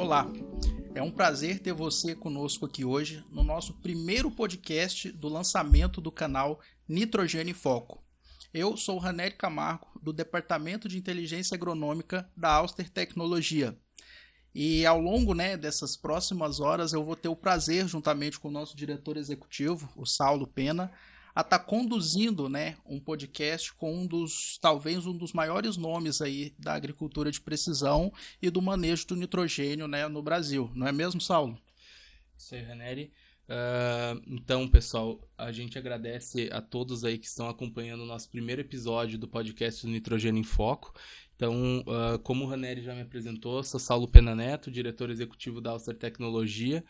Olá, é um prazer ter você conosco aqui hoje no nosso primeiro podcast do lançamento do canal Nitrogênio em Foco. Eu sou o Ranieri Camargo, do Departamento de Inteligência Agronômica da Auster Tecnologia. E ao longo dessas próximas horas eu vou ter o prazer, juntamente com o nosso diretor executivo, o Saulo Pena, a estar conduzindo um podcast com talvez um dos maiores nomes aí da agricultura de precisão e do manejo do nitrogênio no Brasil. Não é mesmo, Saulo? Isso aí, Ranieri. Então, pessoal, a gente agradece a todos aí que estão acompanhando o nosso primeiro episódio do podcast do Nitrogênio em Foco. Então, como o Ranieri já me apresentou, sou Saulo Pena Neto, diretor executivo da Auster Tecnologia.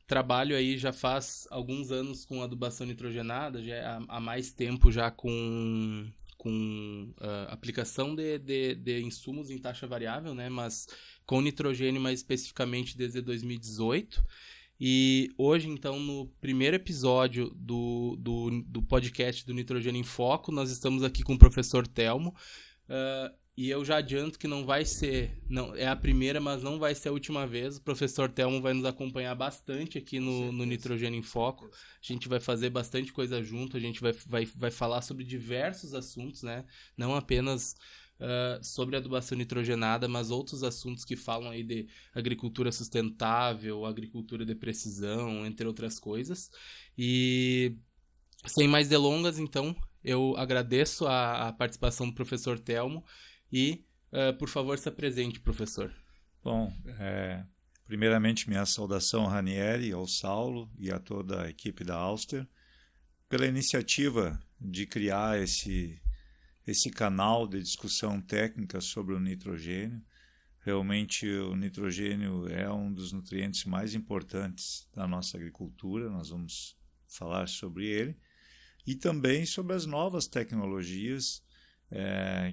Trabalho aí já faz alguns anos com adubação nitrogenada, já há mais tempo já com aplicação de insumos em taxa variável, mas com nitrogênio mais especificamente desde 2018. E hoje, então, no primeiro episódio do podcast do Nitrogênio em Foco, nós estamos aqui com o professor Telmo. E eu já adianto que não vai ser, é a primeira, mas não vai ser a última vez. O professor Telmo vai nos acompanhar bastante aqui no Nitrogênio em Foco. A gente vai fazer bastante coisa junto, a gente vai falar sobre diversos assuntos, não apenas sobre adubação nitrogenada, mas outros assuntos que falam aí de agricultura sustentável, agricultura de precisão, entre outras coisas. E sem mais delongas, então, eu agradeço a participação do professor Telmo e, por favor, se apresente, professor. Bom, primeiramente minha saudação ao Ranieri, ao Saulo e a toda a equipe da Auster pela iniciativa de criar esse canal de discussão técnica sobre o nitrogênio. Realmente o nitrogênio é um dos nutrientes mais importantes da nossa agricultura, nós vamos falar sobre ele, e também sobre as novas tecnologias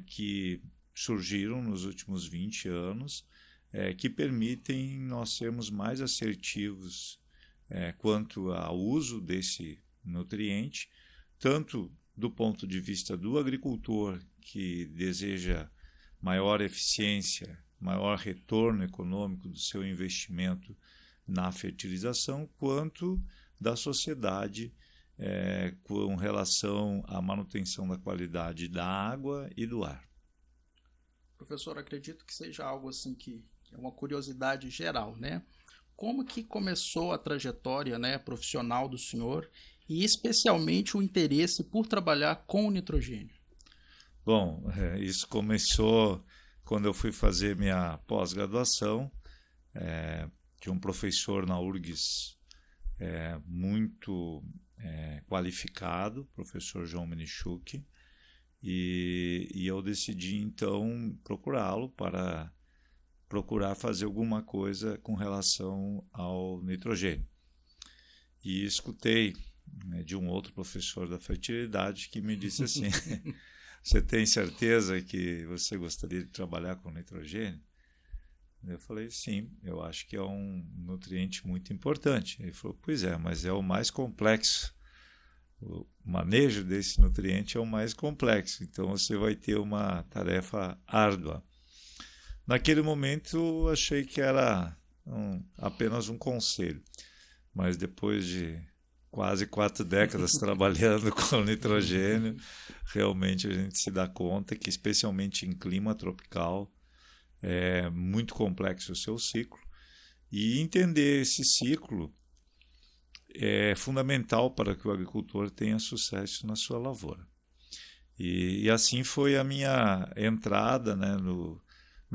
que surgiram nos últimos 20 anos, que permitem nós sermos mais assertivos quanto ao uso desse nutriente, tanto do ponto de vista do agricultor que deseja maior eficiência, maior retorno econômico do seu investimento na fertilização, quanto da sociedade com relação à manutenção da qualidade da água e do ar. Professor, acredito que seja algo assim que é uma curiosidade geral, Como que começou a trajetória profissional do senhor e especialmente o interesse por trabalhar com o nitrogênio? Bom, isso começou quando eu fui fazer minha pós-graduação, de um professor na URGS muito qualificado, professor João Minichuk, e eu decidi então procurá-lo para procurar fazer alguma coisa com relação ao nitrogênio. E escutei de um outro professor da fertilidade que me disse assim: você tem certeza que você gostaria de trabalhar com nitrogênio? Eu falei, sim, eu acho que é um nutriente muito importante. Ele falou, pois é, mas é o mais complexo. O manejo desse nutriente é o mais complexo, então você vai ter uma tarefa árdua. Naquele momento eu achei que era apenas um conselho, mas depois de quase 4 décadas trabalhando com nitrogênio, realmente a gente se dá conta que, especialmente em clima tropical, é muito complexo o seu ciclo, e entender esse ciclo é fundamental para que o agricultor tenha sucesso na sua lavoura. E assim foi a minha entrada no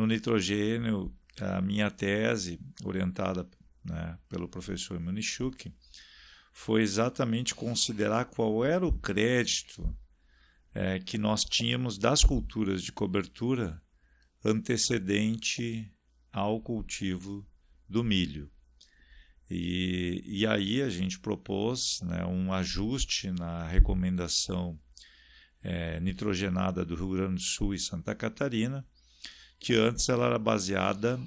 nitrogênio. A minha tese, orientada pelo professor Minichuk, foi exatamente considerar qual era o crédito que nós tínhamos das culturas de cobertura antecedente ao cultivo do milho. E aí a gente propôs um ajuste na recomendação nitrogenada do Rio Grande do Sul e Santa Catarina, que antes ela era baseada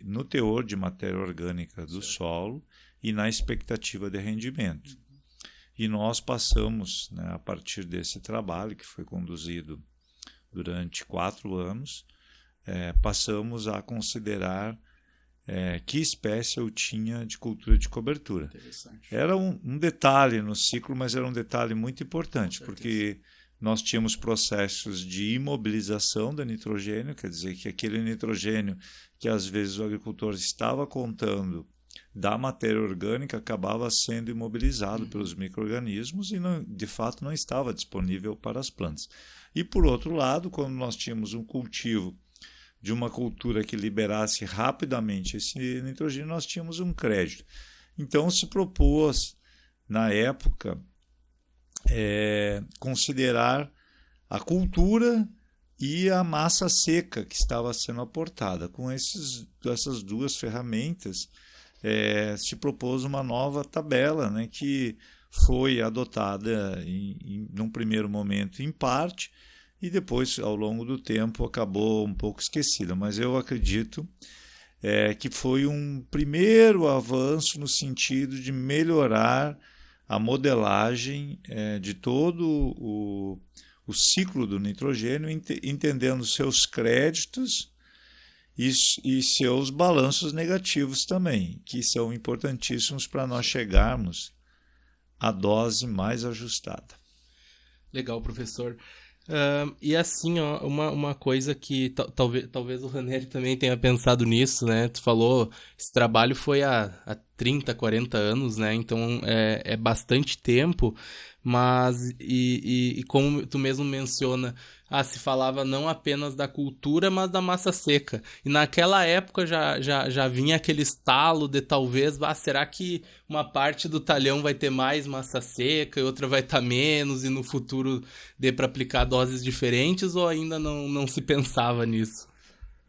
no teor de matéria orgânica do solo e na expectativa de rendimento. E nós passamos, a partir desse trabalho, que foi conduzido durante 4 anos, passamos a considerar que espécie eu tinha de cultura de cobertura. Interessante. Era um detalhe no ciclo, mas era um detalhe muito importante, porque nós tínhamos processos de imobilização do nitrogênio, quer dizer que aquele nitrogênio que às vezes o agricultor estava contando da matéria orgânica acabava sendo imobilizado pelos micro-organismos e de fato não estava disponível para as plantas. E por outro lado, quando nós tínhamos um cultivo de uma cultura que liberasse rapidamente esse nitrogênio, nós tínhamos um crédito. Então se propôs, na época, considerar a cultura e a massa seca que estava sendo aportada. Com essas duas ferramentas, se propôs uma nova tabela, né, que foi adotada num primeiro momento em parte, e depois, ao longo do tempo, acabou um pouco esquecida. Mas eu acredito que foi um primeiro avanço no sentido de melhorar a modelagem de todo o ciclo do nitrogênio, entendendo seus créditos e seus balanços negativos também, que são importantíssimos para nós chegarmos à dose mais ajustada. Legal, professor. E assim, ó, uma coisa que talvez o Ranieri também tenha pensado nisso, né? Tu falou, esse trabalho foi há 30, 40 anos, né? Então é bastante tempo, mas e como tu mesmo menciona, se falava não apenas da cultura, mas da massa seca. E naquela época já vinha aquele estalo de talvez, será que uma parte do talhão vai ter mais massa seca e outra vai estar menos, e no futuro dê para aplicar doses diferentes, ou ainda não se pensava nisso?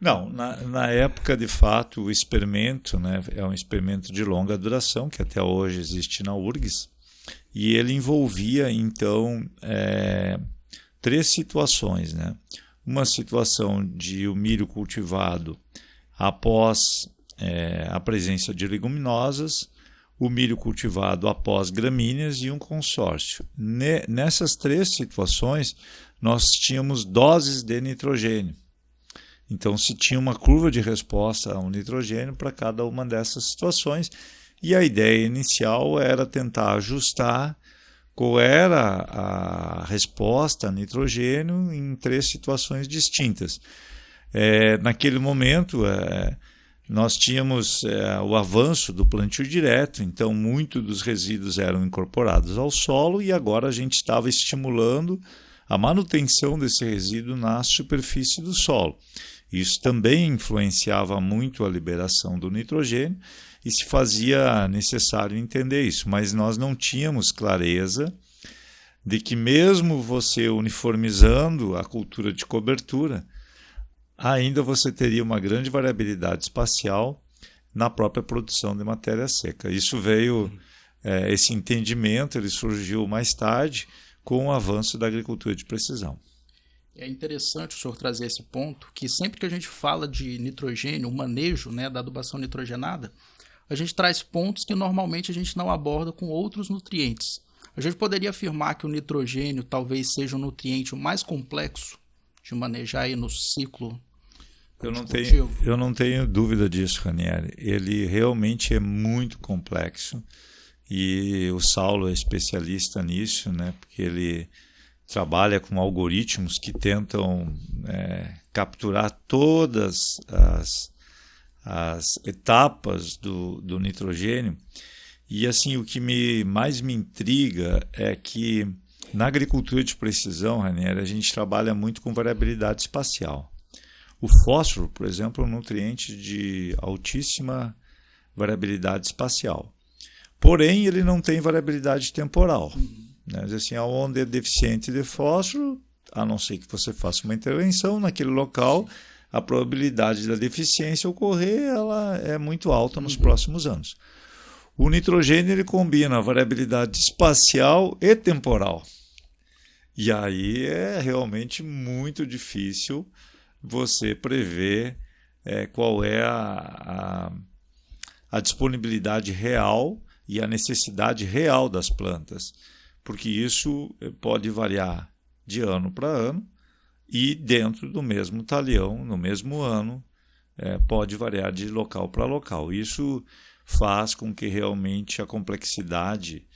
Não, na época, de fato, o experimento, né, é um experimento de longa duração, que até hoje existe na URGS, e ele envolvia, então, 3 situações, né? Uma situação de o milho cultivado após a presença de leguminosas, o milho cultivado após gramíneas e um consórcio. Nessas 3 situações, nós tínhamos doses de nitrogênio. Então, se tinha uma curva de resposta ao nitrogênio para cada uma dessas situações, e a ideia inicial era tentar ajustar qual era a resposta a nitrogênio em 3 situações distintas. Naquele momento, nós tínhamos o avanço do plantio direto, então muitos dos resíduos eram incorporados ao solo, e agora a gente estava estimulando a manutenção desse resíduo na superfície do solo. Isso também influenciava muito a liberação do nitrogênio, e se fazia necessário entender isso, mas nós não tínhamos clareza de que mesmo você uniformizando a cultura de cobertura, ainda você teria uma grande variabilidade espacial na própria produção de matéria seca. Isso veio, esse entendimento, ele surgiu mais tarde com o avanço da agricultura de precisão. É interessante o senhor trazer esse ponto, que sempre que a gente fala de nitrogênio, o manejo, né, da adubação nitrogenada, a gente traz pontos que normalmente a gente não aborda com outros nutrientes. A gente poderia afirmar que o nitrogênio talvez seja o nutriente mais complexo de manejar aí no ciclo. Eu não tenho dúvida disso, Ranieri. Ele realmente é muito complexo, e o Saulo é especialista nisso, né, porque ele trabalha com algoritmos que tentam capturar todas as etapas do nitrogênio. E assim, o que mais me intriga é que na agricultura de precisão, Ranieri, a gente trabalha muito com variabilidade espacial. O fósforo, por exemplo, é um nutriente de altíssima variabilidade espacial. Porém, ele não tem variabilidade temporal. Né? Assim, onde é deficiente de fósforo, a não ser que você faça uma intervenção naquele local, a probabilidade da deficiência ocorrer ela é muito alta nos próximos anos. O nitrogênio ele combina a variabilidade espacial e temporal. E aí é realmente muito difícil você prever qual é a disponibilidade real e a necessidade real das plantas, porque isso pode variar de ano para ano, e dentro do mesmo talhão, no mesmo ano, pode variar de local para local. Isso faz com que realmente a complexidade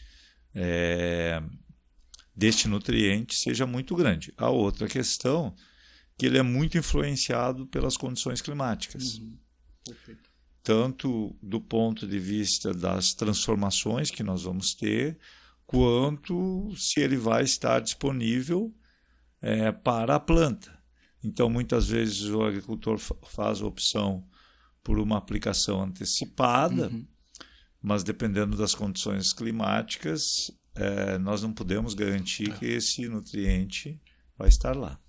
deste nutriente seja muito grande. A outra questão que ele é muito influenciado pelas condições climáticas. Perfeito. Tanto do ponto de vista das transformações que nós vamos ter, quanto se ele vai estar disponível para a planta. Então, muitas vezes o agricultor faz a opção por uma aplicação antecipada, mas dependendo das condições climáticas, nós não podemos garantir que esse nutriente vai estar lá.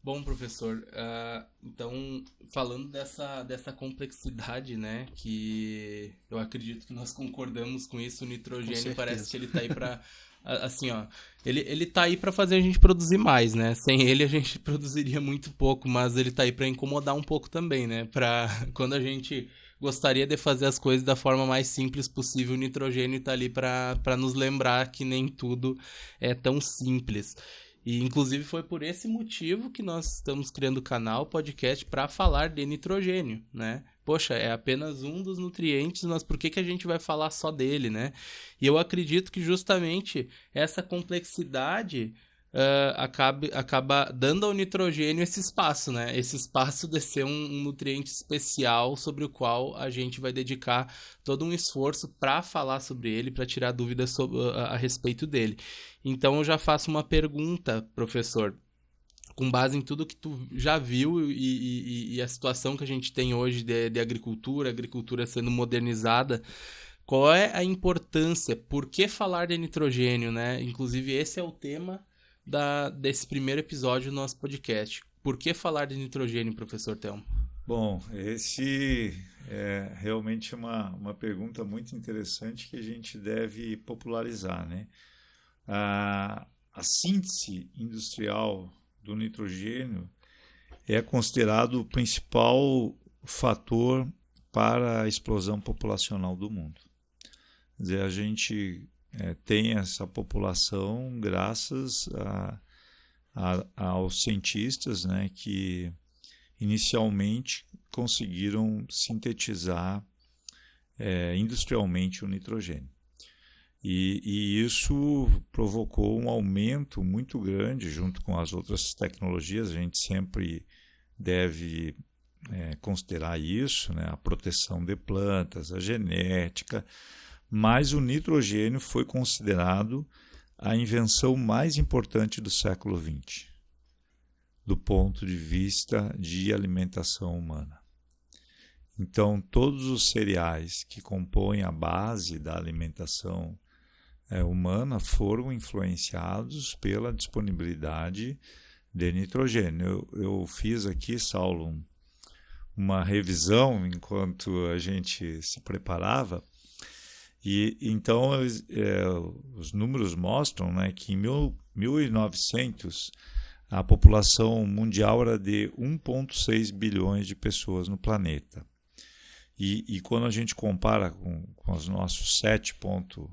Bom, professor, então, falando dessa complexidade, né, que eu acredito que nós concordamos com isso, o nitrogênio parece que ele está aí para, assim, ó, ele está aí para fazer a gente produzir mais, né, sem ele a gente produziria muito pouco, mas ele está aí para incomodar um pouco também, né, para quando a gente gostaria de fazer as coisas da forma mais simples possível, o nitrogênio está ali para nos lembrar que nem tudo é tão simples. E, inclusive, foi por esse motivo que nós estamos criando o canal, podcast, para falar de nitrogênio, né? Poxa, é apenas um dos nutrientes, mas por que a gente vai falar só dele, né? E eu acredito que justamente essa complexidade acaba dando ao nitrogênio esse espaço, né? Esse espaço de ser um nutriente especial sobre o qual a gente vai dedicar todo um esforço para falar sobre ele, para tirar dúvidas a respeito dele. Então eu já faço uma pergunta, professor, com base em tudo que tu já viu e a situação que a gente tem hoje de agricultura sendo modernizada. Qual é a importância? Por que falar de nitrogênio, né? Inclusive esse é o tema desse primeiro episódio do nosso podcast. Por que falar de nitrogênio, professor Telmo? Bom, esse é realmente uma pergunta muito interessante que a gente deve popularizar, né? A síntese industrial do nitrogênio é considerado o principal fator para a explosão populacional do mundo. Quer dizer, a gente tem essa população graças aos cientistas, né, que inicialmente conseguiram sintetizar industrialmente o nitrogênio. E isso provocou um aumento muito grande junto com as outras tecnologias. A gente sempre deve considerar isso, né, a proteção de plantas, a genética, mas o nitrogênio foi considerado a invenção mais importante do século XX, do ponto de vista de alimentação humana. Então, todos os cereais que compõem a base da alimentação humana foram influenciados pela disponibilidade de nitrogênio. Eu fiz aqui, Saulo, uma revisão enquanto a gente se preparava. E então os números mostram, né, que em 1900 a população mundial era de 1,6 bilhões de pessoas no planeta. E quando a gente compara com os nossos 7,4,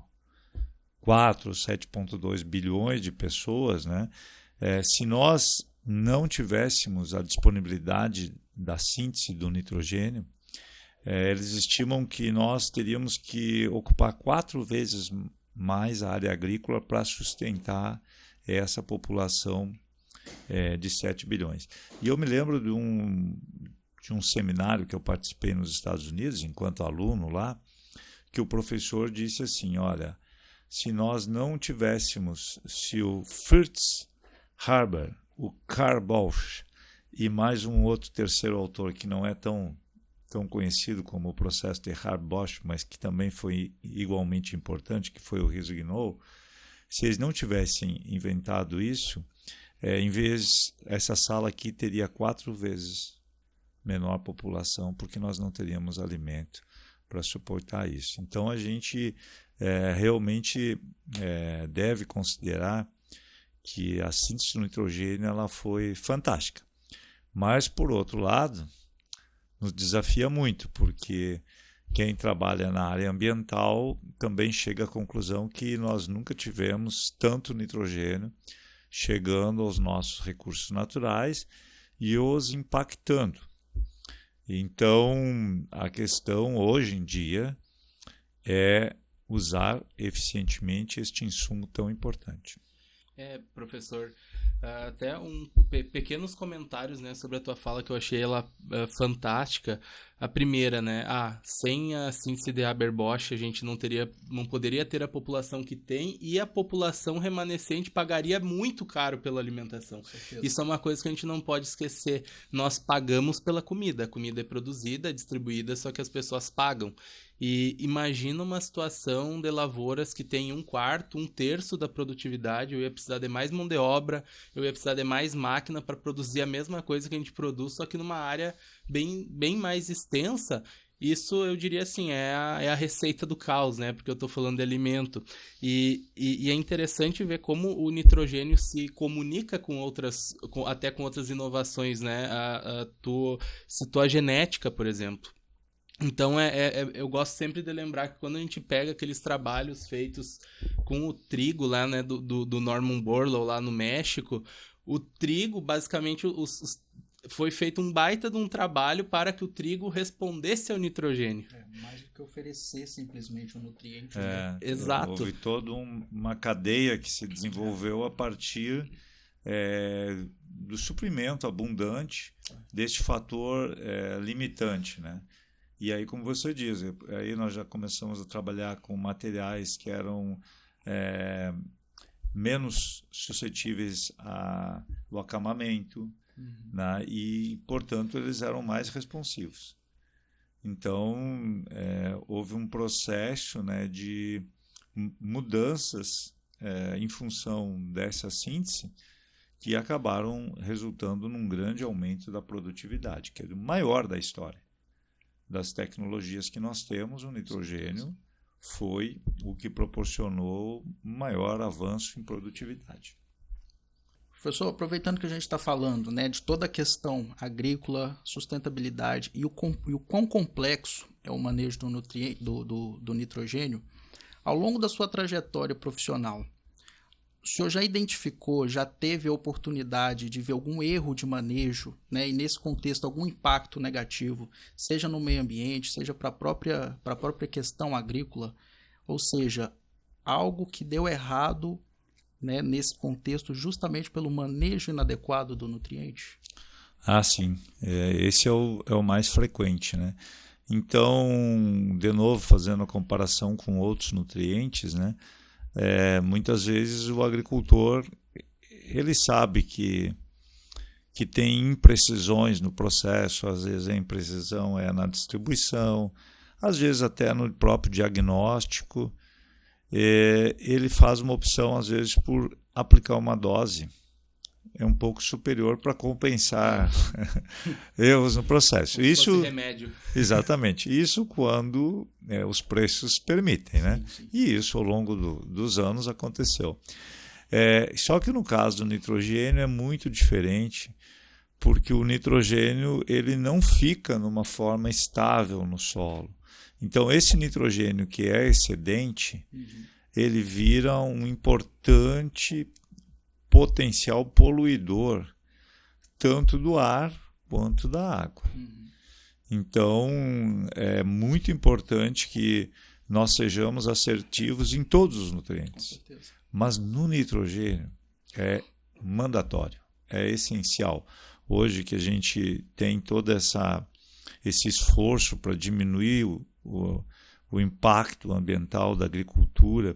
7,2 bilhões de pessoas, né, se nós não tivéssemos a disponibilidade da síntese do nitrogênio, eles estimam que nós teríamos que ocupar 4 vezes mais a área agrícola para sustentar essa população de 7 bilhões. E eu me lembro de um seminário que eu participei nos Estados Unidos, enquanto aluno lá, que o professor disse assim, olha, se nós não tivéssemos, se o Fritz Haber, o Karl Bosch e mais um outro terceiro autor que não é tão conhecido como o processo de Haber-Bosch, mas que também foi igualmente importante, que foi o Riso-Gnou, se eles não tivessem inventado isso, em vez essa sala aqui teria 4 vezes menor população, porque nós não teríamos alimento para suportar isso. Então a gente realmente deve considerar que a síntese do nitrogênio ela foi fantástica. Mas, por outro lado, nos desafia muito, porque quem trabalha na área ambiental também chega à conclusão que nós nunca tivemos tanto nitrogênio chegando aos nossos recursos naturais e os impactando. Então, a questão hoje em dia é usar eficientemente este insumo tão importante. Professor, até pequenos comentários, né, sobre a tua fala que eu achei ela fantástica. A primeira, né, sem a síntese de Haber-Bosch a gente não poderia ter a população que tem, e a população remanescente pagaria muito caro pela alimentação. Isso é uma coisa que a gente não pode esquecer. Nós pagamos pela comida. A comida é produzida, é distribuída, só que as pessoas pagam. E imagina uma situação de lavouras que tem 1/4, 1/3 da produtividade. Eu ia precisar de mais mão de obra, eu ia precisar de mais máquina para produzir a mesma coisa que a gente produz, só que numa área bem mais extensa. Isso, eu diria assim, é a receita do caos, né? Porque eu estou falando de alimento. E é interessante ver como o nitrogênio se comunica com até com outras inovações, né? Tu citou a genética, por exemplo. Então, eu gosto sempre de lembrar que quando a gente pega aqueles trabalhos feitos com o trigo lá, né, do Norman Borlaug lá no México, o trigo, basicamente, foi feito um baita de um trabalho para que o trigo respondesse ao nitrogênio. Mais do que oferecer simplesmente um nutriente. Exato. Houve toda uma cadeia que se desenvolveu a partir do suprimento abundante deste fator limitante, né? E aí, como você diz, aí nós já começamos a trabalhar com materiais que eram menos suscetíveis ao acamamento, né? E, portanto, eles eram mais responsivos. Então, houve um processo, né, de mudanças em função dessa síntese que acabaram resultando num grande aumento da produtividade, que é o maior da história. Das tecnologias que nós temos, o nitrogênio foi o que proporcionou maior avanço em produtividade. Professor, aproveitando que a gente está falando, né, de toda a questão agrícola, sustentabilidade e o quão complexo é o manejo do nitrogênio, ao longo da sua trajetória profissional, o senhor já identificou, já teve a oportunidade de ver algum erro de manejo, né, e nesse contexto algum impacto negativo, seja no meio ambiente, seja para a própria questão agrícola, ou seja, algo que deu errado, né, nesse contexto justamente pelo manejo inadequado do nutriente? Sim. Esse é o mais frequente, né? Então, de novo, fazendo a comparação com outros nutrientes, né? Muitas vezes o agricultor ele sabe que tem imprecisões no processo, às vezes a imprecisão é na distribuição, às vezes até no próprio diagnóstico. Ele faz uma opção, às vezes, por aplicar uma dose um pouco superior para compensar erros no processo. Isso remédio. Exatamente. Isso quando os preços permitem, né? Sim. E isso ao longo dos anos aconteceu. Só que no caso do nitrogênio é muito diferente, porque o nitrogênio ele não fica numa forma estável no solo. Então, esse nitrogênio que é excedente, ele vira um importante potencial poluidor, tanto do ar quanto da água. Então, é muito importante que nós sejamos assertivos em todos os nutrientes. Mas no nitrogênio é mandatório, é essencial. Hoje que a gente tem todo esse esforço para diminuir o impacto ambiental da agricultura,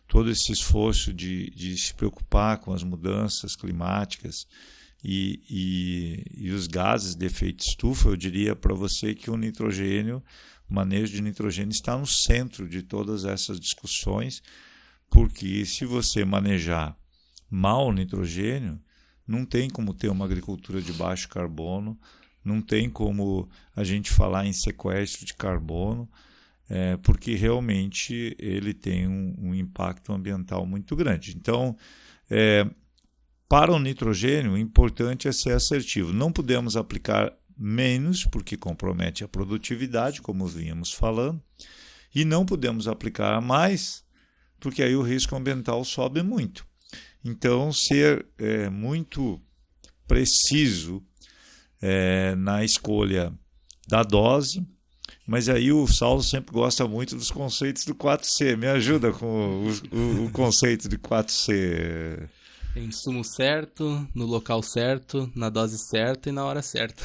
todo esse esforço de se preocupar com as mudanças climáticas e os gases de efeito estufa, eu diria para você que o manejo de nitrogênio está no centro de todas essas discussões, porque se você manejar mal o nitrogênio, não tem como ter uma agricultura de baixo carbono, não tem como a gente falar em sequestro de carbono, porque realmente ele tem um impacto ambiental muito grande. Então, para o nitrogênio, o importante é ser assertivo. Não podemos aplicar menos, porque compromete a produtividade, como vínhamos falando, e não podemos aplicar mais, porque aí o risco ambiental sobe muito. Então, ser muito preciso na escolha da dose, mas aí o Saulo sempre gosta muito dos conceitos do 4C. Me ajuda com o conceito de 4C. Tem insumo certo, no local certo, na dose certa e na hora certa.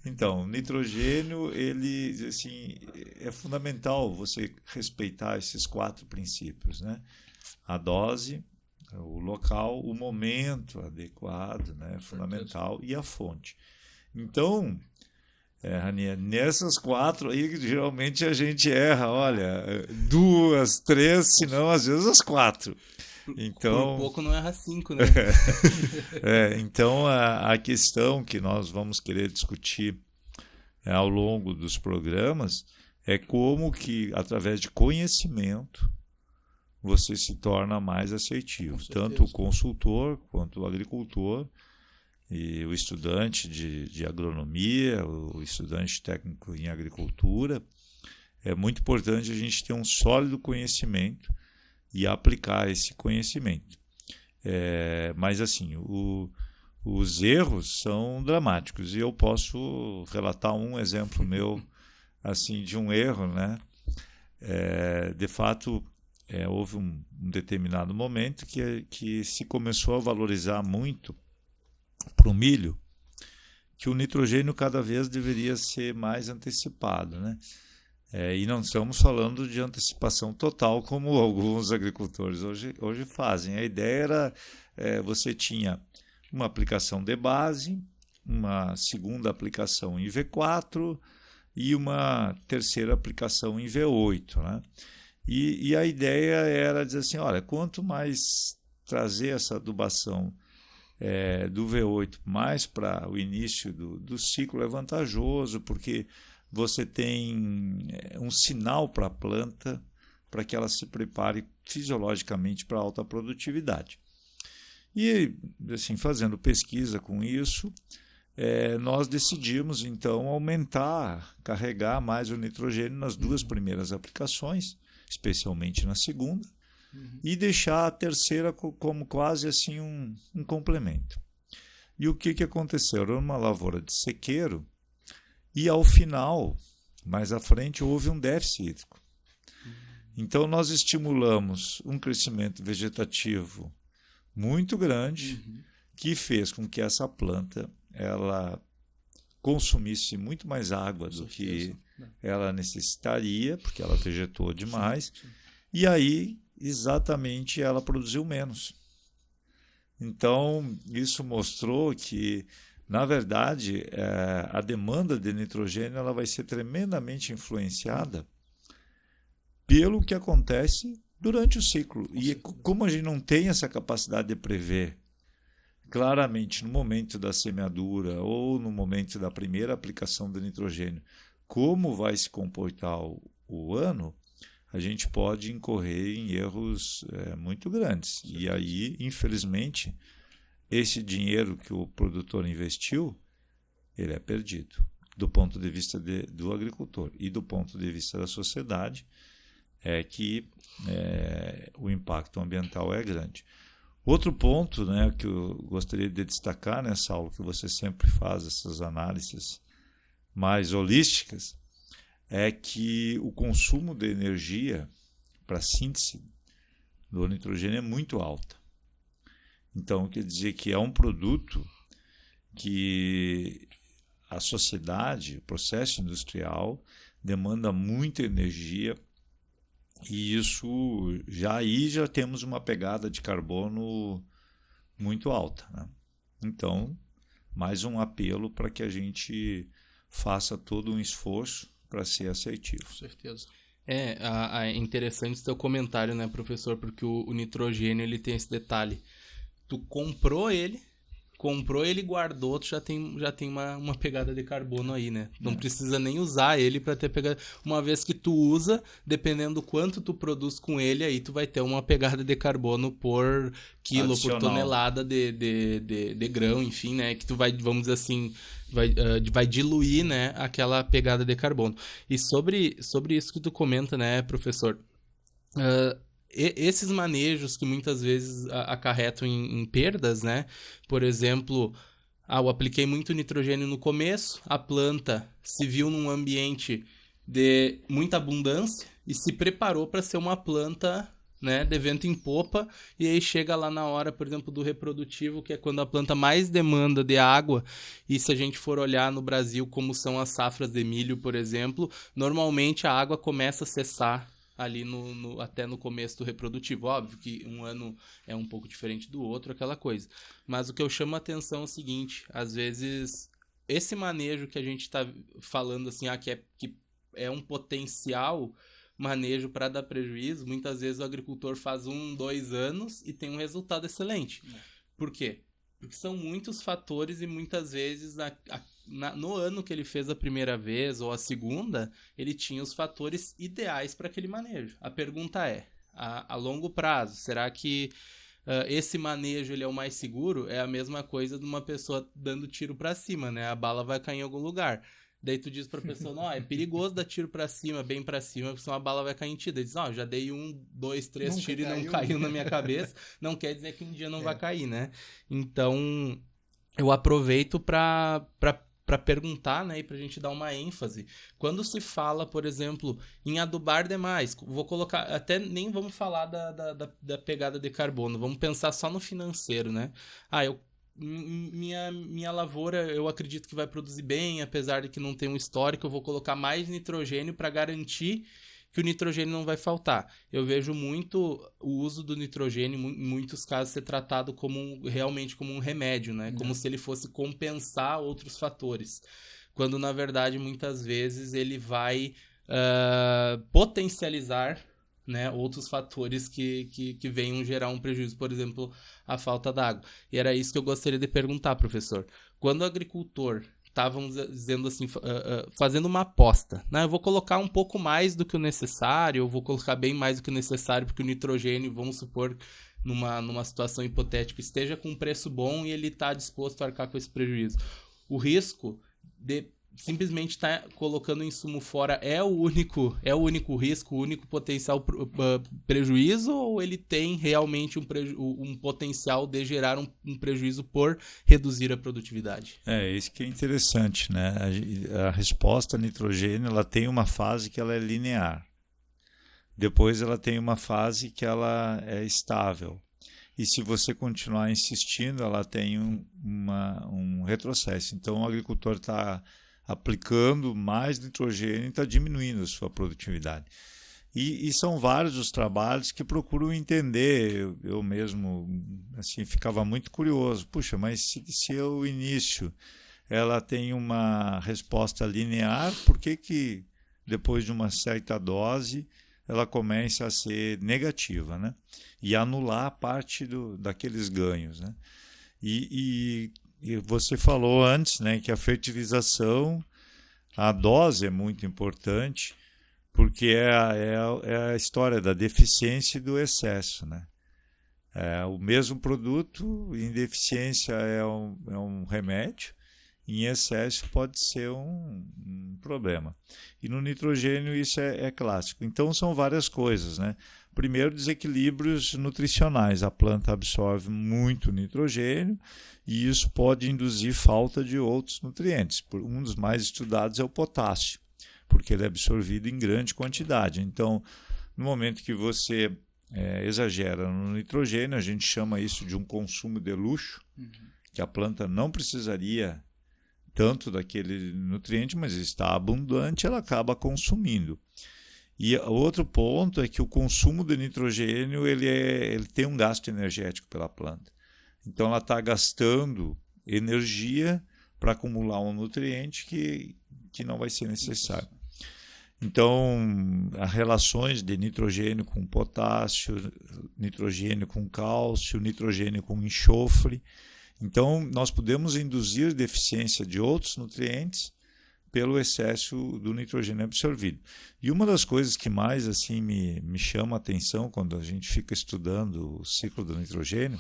Então, o nitrogênio, ele, assim, é fundamental você respeitar esses 4 princípios, né? A dose, o local, o momento adequado, né? Fundamental, e a fonte. Então, Rania, nessas 4 aí, geralmente a gente erra, olha, 2, 3, se não, às vezes as 4. Então, por pouco não erra 5, né? Então, a questão que nós vamos querer discutir ao longo dos programas é como que, através de conhecimento, você se torna mais assertivo. Tanto o consultor quanto o agricultor e o estudante de agronomia, o estudante técnico em agricultura. É muito importante a gente ter um sólido conhecimento e aplicar esse conhecimento. Mas assim, os erros são dramáticos, e eu posso relatar um exemplo meu assim de um erro, né? De fato, houve um determinado momento que se começou a valorizar muito para o milho, que o nitrogênio cada vez deveria ser mais antecipado, né? E não estamos falando de antecipação total, como alguns agricultores hoje fazem. A ideia era, você tinha uma aplicação de base, uma segunda aplicação em V4 e uma terceira aplicação em V8, né? E a ideia era dizer assim, olha, quanto mais trazer essa adubação do V8 mais para o início do ciclo é vantajoso, porque você tem um sinal para a planta para que ela se prepare fisiologicamente para alta produtividade. E, assim, fazendo pesquisa com isso, nós decidimos, então, carregar mais o nitrogênio nas 2 primeiras aplicações, especialmente na segunda, e deixar a terceira como quase assim um complemento. E o que aconteceu? Era uma lavoura de sequeiro, e ao final, mais à frente, houve um déficit hídrico. Então nós estimulamos um crescimento vegetativo muito grande, que fez com que essa planta ela consumisse muito mais água do que ela necessitaria, porque ela vegetou demais, e aí exatamente ela produziu menos. Então isso mostrou que, na verdade, a demanda de nitrogênio ela vai ser tremendamente influenciada pelo que acontece durante o ciclo. E como a gente não tem essa capacidade de prever claramente no momento da semeadura ou no momento da primeira aplicação do nitrogênio como vai se comportar o ano, a gente pode incorrer em erros muito grandes. E aí, infelizmente, esse dinheiro que o produtor investiu, ele é perdido, do ponto de vista do agricultor. E do ponto de vista da sociedade, que o impacto ambiental é grande. Outro ponto, né, que eu gostaria de destacar nessa aula, que você sempre faz essas análises mais holísticas, é que o consumo de energia para a síntese do nitrogênio é muito alta. Então, quer dizer que é um produto que a sociedade, o processo industrial, demanda muita energia, e isso já temos uma pegada de carbono muito alta, né? Então, mais um apelo para que a gente faça todo um esforço para ser assertivo. Com certeza. É interessante o seu comentário, né, professor? Porque o nitrogênio ele tem esse detalhe. Tu comprou ele e guardou, tu já tem uma pegada de carbono aí, né? Não precisa nem usar ele para ter pegada. Uma vez que tu usa, dependendo do quanto tu produz com ele, aí tu vai ter uma pegada de carbono por quilo, por tonelada de grão, enfim, né? Que tu vai, vamos dizer assim, vai diluir, né, aquela pegada de carbono. E sobre isso que tu comenta, né, professor? Esses manejos que muitas vezes acarretam em perdas, né? Por exemplo, eu apliquei muito nitrogênio no começo, a planta se viu num ambiente de muita abundância e se preparou para ser uma planta, né, de vento em popa, e aí chega lá na hora, por exemplo, do reprodutivo, que é quando a planta mais demanda de água, e se a gente for olhar no Brasil como são as safras de milho, por exemplo, normalmente a água começa a cessar ali até no começo do reprodutivo. Óbvio que um ano é um pouco diferente do outro, aquela coisa. Mas o que eu chamo a atenção é o seguinte, às vezes, esse manejo que a gente está falando assim, que é um potencial manejo para dar prejuízo, muitas vezes o agricultor faz 1, 2 anos e tem um resultado excelente. Por quê? Porque são muitos fatores e muitas vezes no ano que ele fez a primeira vez ou a segunda, ele tinha os fatores ideais para aquele manejo. A pergunta é, a longo prazo, será que esse manejo ele é o mais seguro? É a mesma coisa de uma pessoa dando tiro para cima, né? A bala vai cair em algum lugar. Daí tu diz pra pessoa, não, é perigoso dar tiro pra cima, bem pra cima, porque senão a bala vai cair em ti. Daí diz, não, já dei 1, 2, 3 tiros e não caiu na minha cabeça. Não quer dizer que um dia não vai cair, né? Então, eu aproveito pra perguntar, né, e pra gente dar uma ênfase. Quando se fala, por exemplo, em adubar demais, vou colocar, até nem vamos falar da pegada de carbono, vamos pensar só no financeiro, né? Minha lavoura, eu acredito que vai produzir bem, apesar de que não tem um histórico, eu vou colocar mais nitrogênio para garantir que o nitrogênio não vai faltar. Eu vejo muito o uso do nitrogênio, em muitos casos, ser tratado realmente como um remédio, né? Como se ele fosse compensar outros fatores. Quando, na verdade, muitas vezes ele vai potencializar, né, outros fatores que venham gerar um prejuízo, por exemplo, a falta d'água. E era isso que eu gostaria de perguntar, professor. Quando o agricultor estávamos dizendo assim, fazendo uma aposta, né? Eu vou colocar um pouco mais do que o necessário, eu vou colocar bem mais do que o necessário, porque o nitrogênio, vamos supor, numa situação hipotética, esteja com um preço bom e ele está disposto a arcar com esse prejuízo. O risco de simplesmente estar colocando o insumo fora é o único risco, o único potencial prejuízo, ou ele tem realmente um potencial de gerar um prejuízo por reduzir a produtividade? Isso que é interessante, né? A resposta a nitrogênio, ela tem uma fase que ela é linear. Depois ela tem uma fase que ela é estável. E se você continuar insistindo, ela tem um retrocesso. Então o agricultor está aplicando mais nitrogênio e está diminuindo a sua produtividade. E são vários os trabalhos que procuram entender. Eu mesmo assim, ficava muito curioso. Puxa, mas se o início ela tem uma resposta linear, por que depois de uma certa dose ela começa a ser negativa, né? E anular parte daqueles ganhos, né? E você falou antes, né, que a fertilização, a dose é muito importante, porque é a história da deficiência e do excesso, né? O mesmo produto, em deficiência é um remédio, em excesso pode ser um problema. E no nitrogênio isso é clássico. Então são várias coisas, né? Primeiro, desequilíbrios nutricionais. A planta absorve muito nitrogênio e isso pode induzir falta de outros nutrientes. Um dos mais estudados é o potássio, porque ele é absorvido em grande quantidade. Então, no momento que você exagera no nitrogênio, a gente chama isso de um consumo de luxo, que a planta não precisaria tanto daquele nutriente, mas está abundante, ela acaba consumindo. E outro ponto é que o consumo de nitrogênio ele tem um gasto energético pela planta. Então ela está gastando energia para acumular um nutriente que não vai ser necessário. Então, as relações de nitrogênio com potássio, nitrogênio com cálcio, nitrogênio com enxofre. Então, nós podemos induzir deficiência de outros nutrientes pelo excesso do nitrogênio absorvido. E uma das coisas que mais assim me chama a atenção quando a gente fica estudando o ciclo do nitrogênio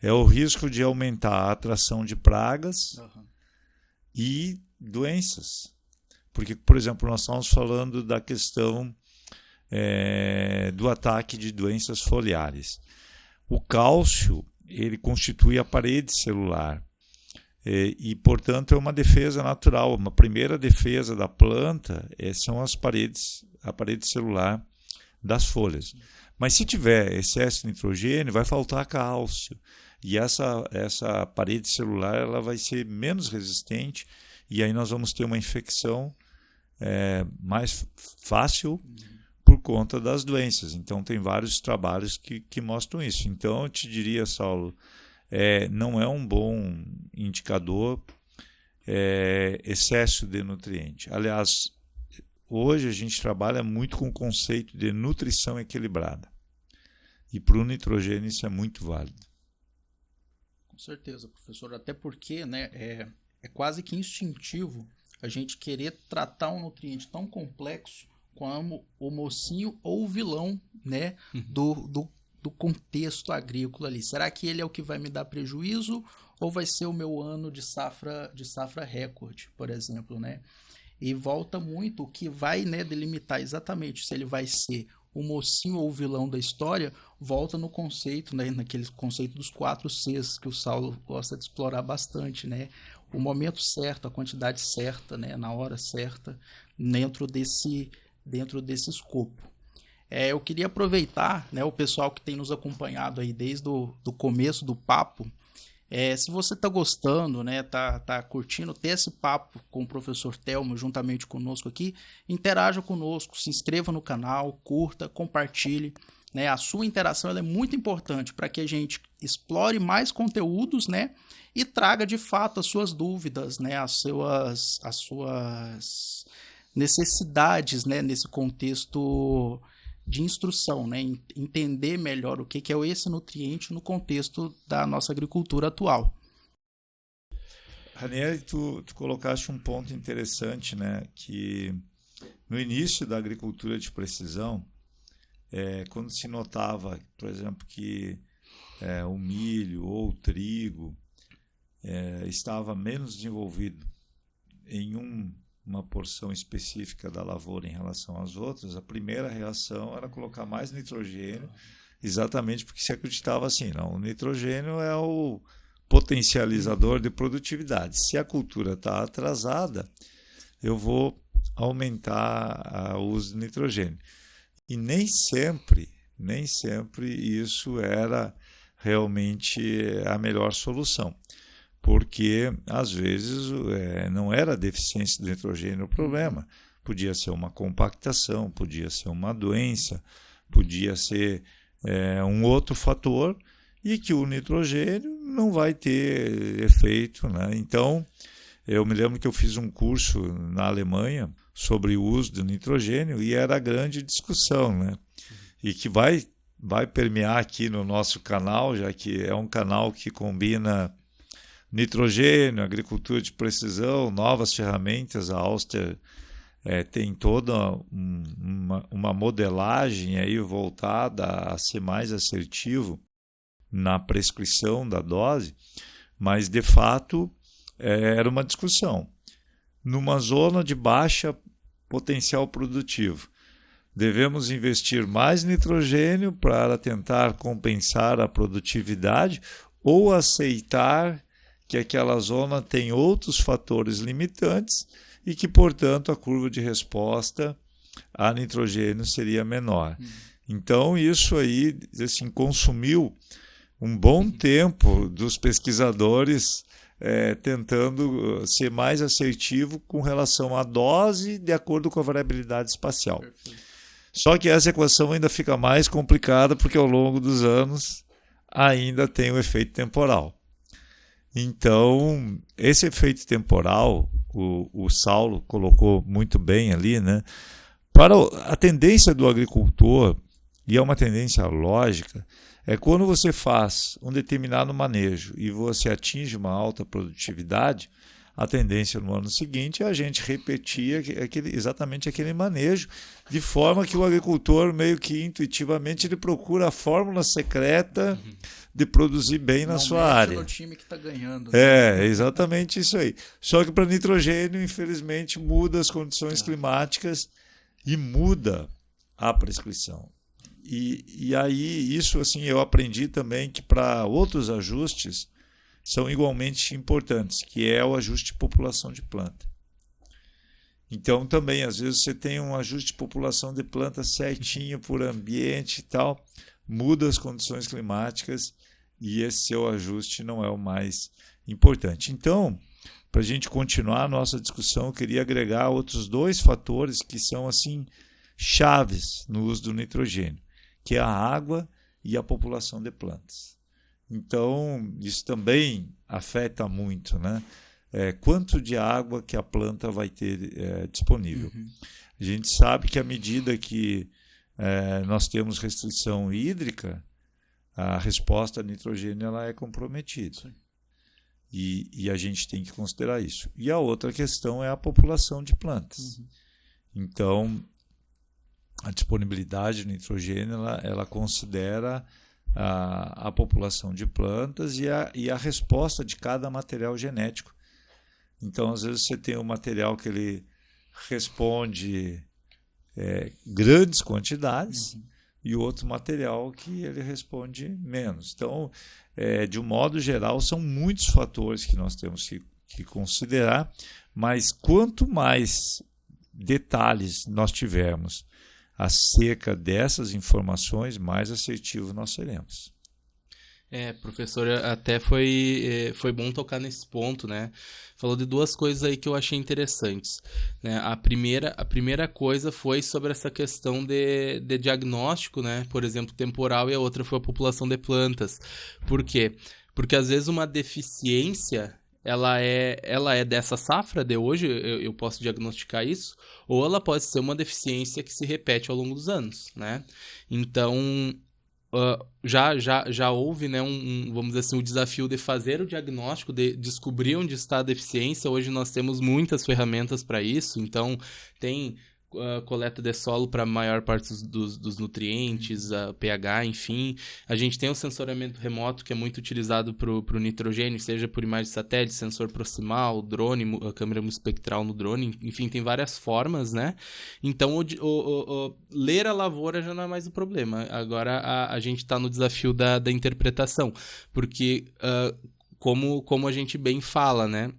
é o risco de aumentar a atração de pragas e doenças. Porque, por exemplo, nós estamos falando da questão do ataque de doenças foliares. O cálcio, ele constitui a parede celular. portanto, é uma defesa natural. Uma primeira defesa da planta são a parede celular das folhas. Mas se tiver excesso de nitrogênio, vai faltar cálcio. E essa parede celular ela vai ser menos resistente e aí nós vamos ter uma infecção mais fácil por conta das doenças. Então, tem vários trabalhos que mostram isso. Então, eu te diria, Saulo, não é um bom indicador excesso de nutriente. Aliás, hoje a gente trabalha muito com o conceito de nutrição equilibrada. E para o nitrogênio isso é muito válido. Com certeza, professor. Até porque, né, é quase que instintivo a gente querer tratar um nutriente tão complexo como o mocinho ou o vilão, né, do contexto agrícola ali. Será que ele é o que vai me dar prejuízo ou vai ser o meu ano de safra recorde, por exemplo, né? E volta muito o que vai, né, delimitar exatamente se ele vai ser o mocinho ou o vilão da história, volta no conceito, né, naquele conceito dos 4 Cs que o Saulo gosta de explorar bastante, né? O momento certo, a quantidade certa, né, na hora certa, dentro desse escopo. Eu queria aproveitar, né, o pessoal que tem nos acompanhado aí desde do começo do papo. Se você está gostando, né, tá curtindo ter esse papo com o professor Thelmo juntamente conosco aqui, interaja conosco, se inscreva no canal, curta, compartilhe, né? A sua interação ela é muito importante para que a gente explore mais conteúdos, né, e traga de fato as suas dúvidas, né, as suas necessidades, né, nesse contexto de instrução, né? Entender melhor o que é esse nutriente no contexto da nossa agricultura atual. Ranieri, tu colocaste um ponto interessante, né? Que no início da agricultura de precisão, quando se notava, por exemplo, que o milho ou o trigo estava menos desenvolvido em uma porção específica da lavoura em relação às outras, a primeira reação era colocar mais nitrogênio, exatamente porque se acreditava assim, não, o nitrogênio é o potencializador de produtividade. Se a cultura está atrasada, eu vou aumentar o uso de nitrogênio. E nem sempre isso era realmente a melhor solução. Porque, às vezes, não era a deficiência de nitrogênio o problema. Podia ser uma compactação, podia ser uma doença, podia ser um outro fator e que o nitrogênio não vai ter efeito, né? Então, eu me lembro que eu fiz um curso na Alemanha sobre o uso do nitrogênio e era a grande discussão, né? E que vai permear aqui no nosso canal, já que é um canal que combina nitrogênio, agricultura de precisão, novas ferramentas. A Auster tem toda uma modelagem aí voltada a ser mais assertivo na prescrição da dose, mas de fato era uma discussão. Numa zona de baixa potencial produtivo, devemos investir mais nitrogênio para tentar compensar a produtividade ou aceitar que aquela zona tem outros fatores limitantes e que, portanto, a curva de resposta a nitrogênio seria menor. Então, isso aí assim, consumiu um bom tempo dos pesquisadores tentando ser mais assertivo com relação à dose de acordo com a variabilidade espacial. Perfeito. Só que essa equação ainda fica mais complicada porque, ao longo dos anos, ainda tem o efeito temporal. Então, esse efeito temporal, o Saulo colocou muito bem ali, né? Para a tendência do agricultor, e é uma tendência lógica, é quando você faz um determinado manejo e você atinge uma alta produtividade, a tendência no ano seguinte é a gente repetir exatamente aquele manejo, de forma que o agricultor, meio que intuitivamente, ele procura a fórmula secreta de produzir bem na sua área. No time que está ganhando. Exatamente isso aí. Só que para nitrogênio, infelizmente, muda as condições climáticas e muda a prescrição. E aí, isso assim, eu aprendi também que para outros ajustes, são igualmente importantes, que é o ajuste de população de planta. Então, também, às vezes, você tem um ajuste de população de planta certinho por ambiente e tal, muda as condições climáticas e esse seu ajuste não é o mais importante. Então, para a gente continuar a nossa discussão, eu queria agregar outros 2 fatores que são assim chaves no uso do nitrogênio, que é a água e a população de plantas. Então, isso também afeta muito, né? Quanto de água que a planta vai ter disponível. A gente sabe que à medida que nós temos restrição hídrica, a resposta a nitrogênio ela é comprometida. E a gente tem que considerar isso. E a outra questão é a população de plantas. Então, a disponibilidade de nitrogênio ela considera a população de plantas e a resposta de cada material genético. Então, às vezes, você tem um material que ele responde grandes quantidades e outro material que ele responde menos. Então, de um modo geral, são muitos fatores que nós temos que considerar, mas quanto mais detalhes nós tivermos acerca dessas informações, mais assertivo nós seremos. Professor, até foi bom tocar nesse ponto, né? Falou de 2 coisas aí que eu achei interessantes, né? A primeira coisa foi sobre essa questão de diagnóstico, né? Por exemplo, temporal, e a outra foi a população de plantas. Por quê? Porque às vezes uma deficiência ela é dessa safra de hoje, eu posso diagnosticar isso, ou ela pode ser uma deficiência que se repete ao longo dos anos, né? Então, já houve, né, vamos dizer assim, o desafio de fazer o diagnóstico, de descobrir onde está a deficiência. Hoje nós temos muitas ferramentas para isso, então tem coleta de solo para a maior parte dos nutrientes, pH, enfim. A gente tem o sensoriamento remoto, que é muito utilizado para o nitrogênio, seja por imagem de satélite, sensor proximal, drone, a câmera espectral no drone, enfim, tem várias formas, né? Então, ler a lavoura já não é mais o problema. Agora, a gente está no desafio da interpretação, porque, como a gente bem fala, né?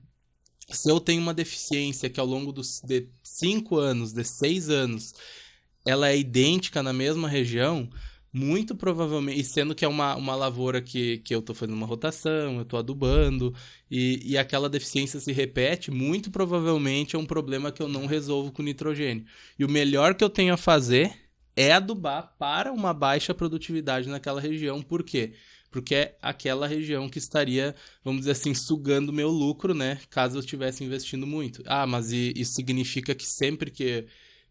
Se eu tenho uma deficiência que ao longo de 5 anos, de 6 anos, ela é idêntica na mesma região, muito provavelmente, e sendo que é uma lavoura que eu estou fazendo uma rotação, eu estou adubando, e aquela deficiência se repete, muito provavelmente é um problema que eu não resolvo com nitrogênio. E o melhor que eu tenho a fazer é adubar para uma baixa produtividade naquela região. Por quê? Porque é aquela região que estaria, vamos dizer assim, sugando o meu lucro, né? Caso eu estivesse investindo muito. Mas isso significa que sempre que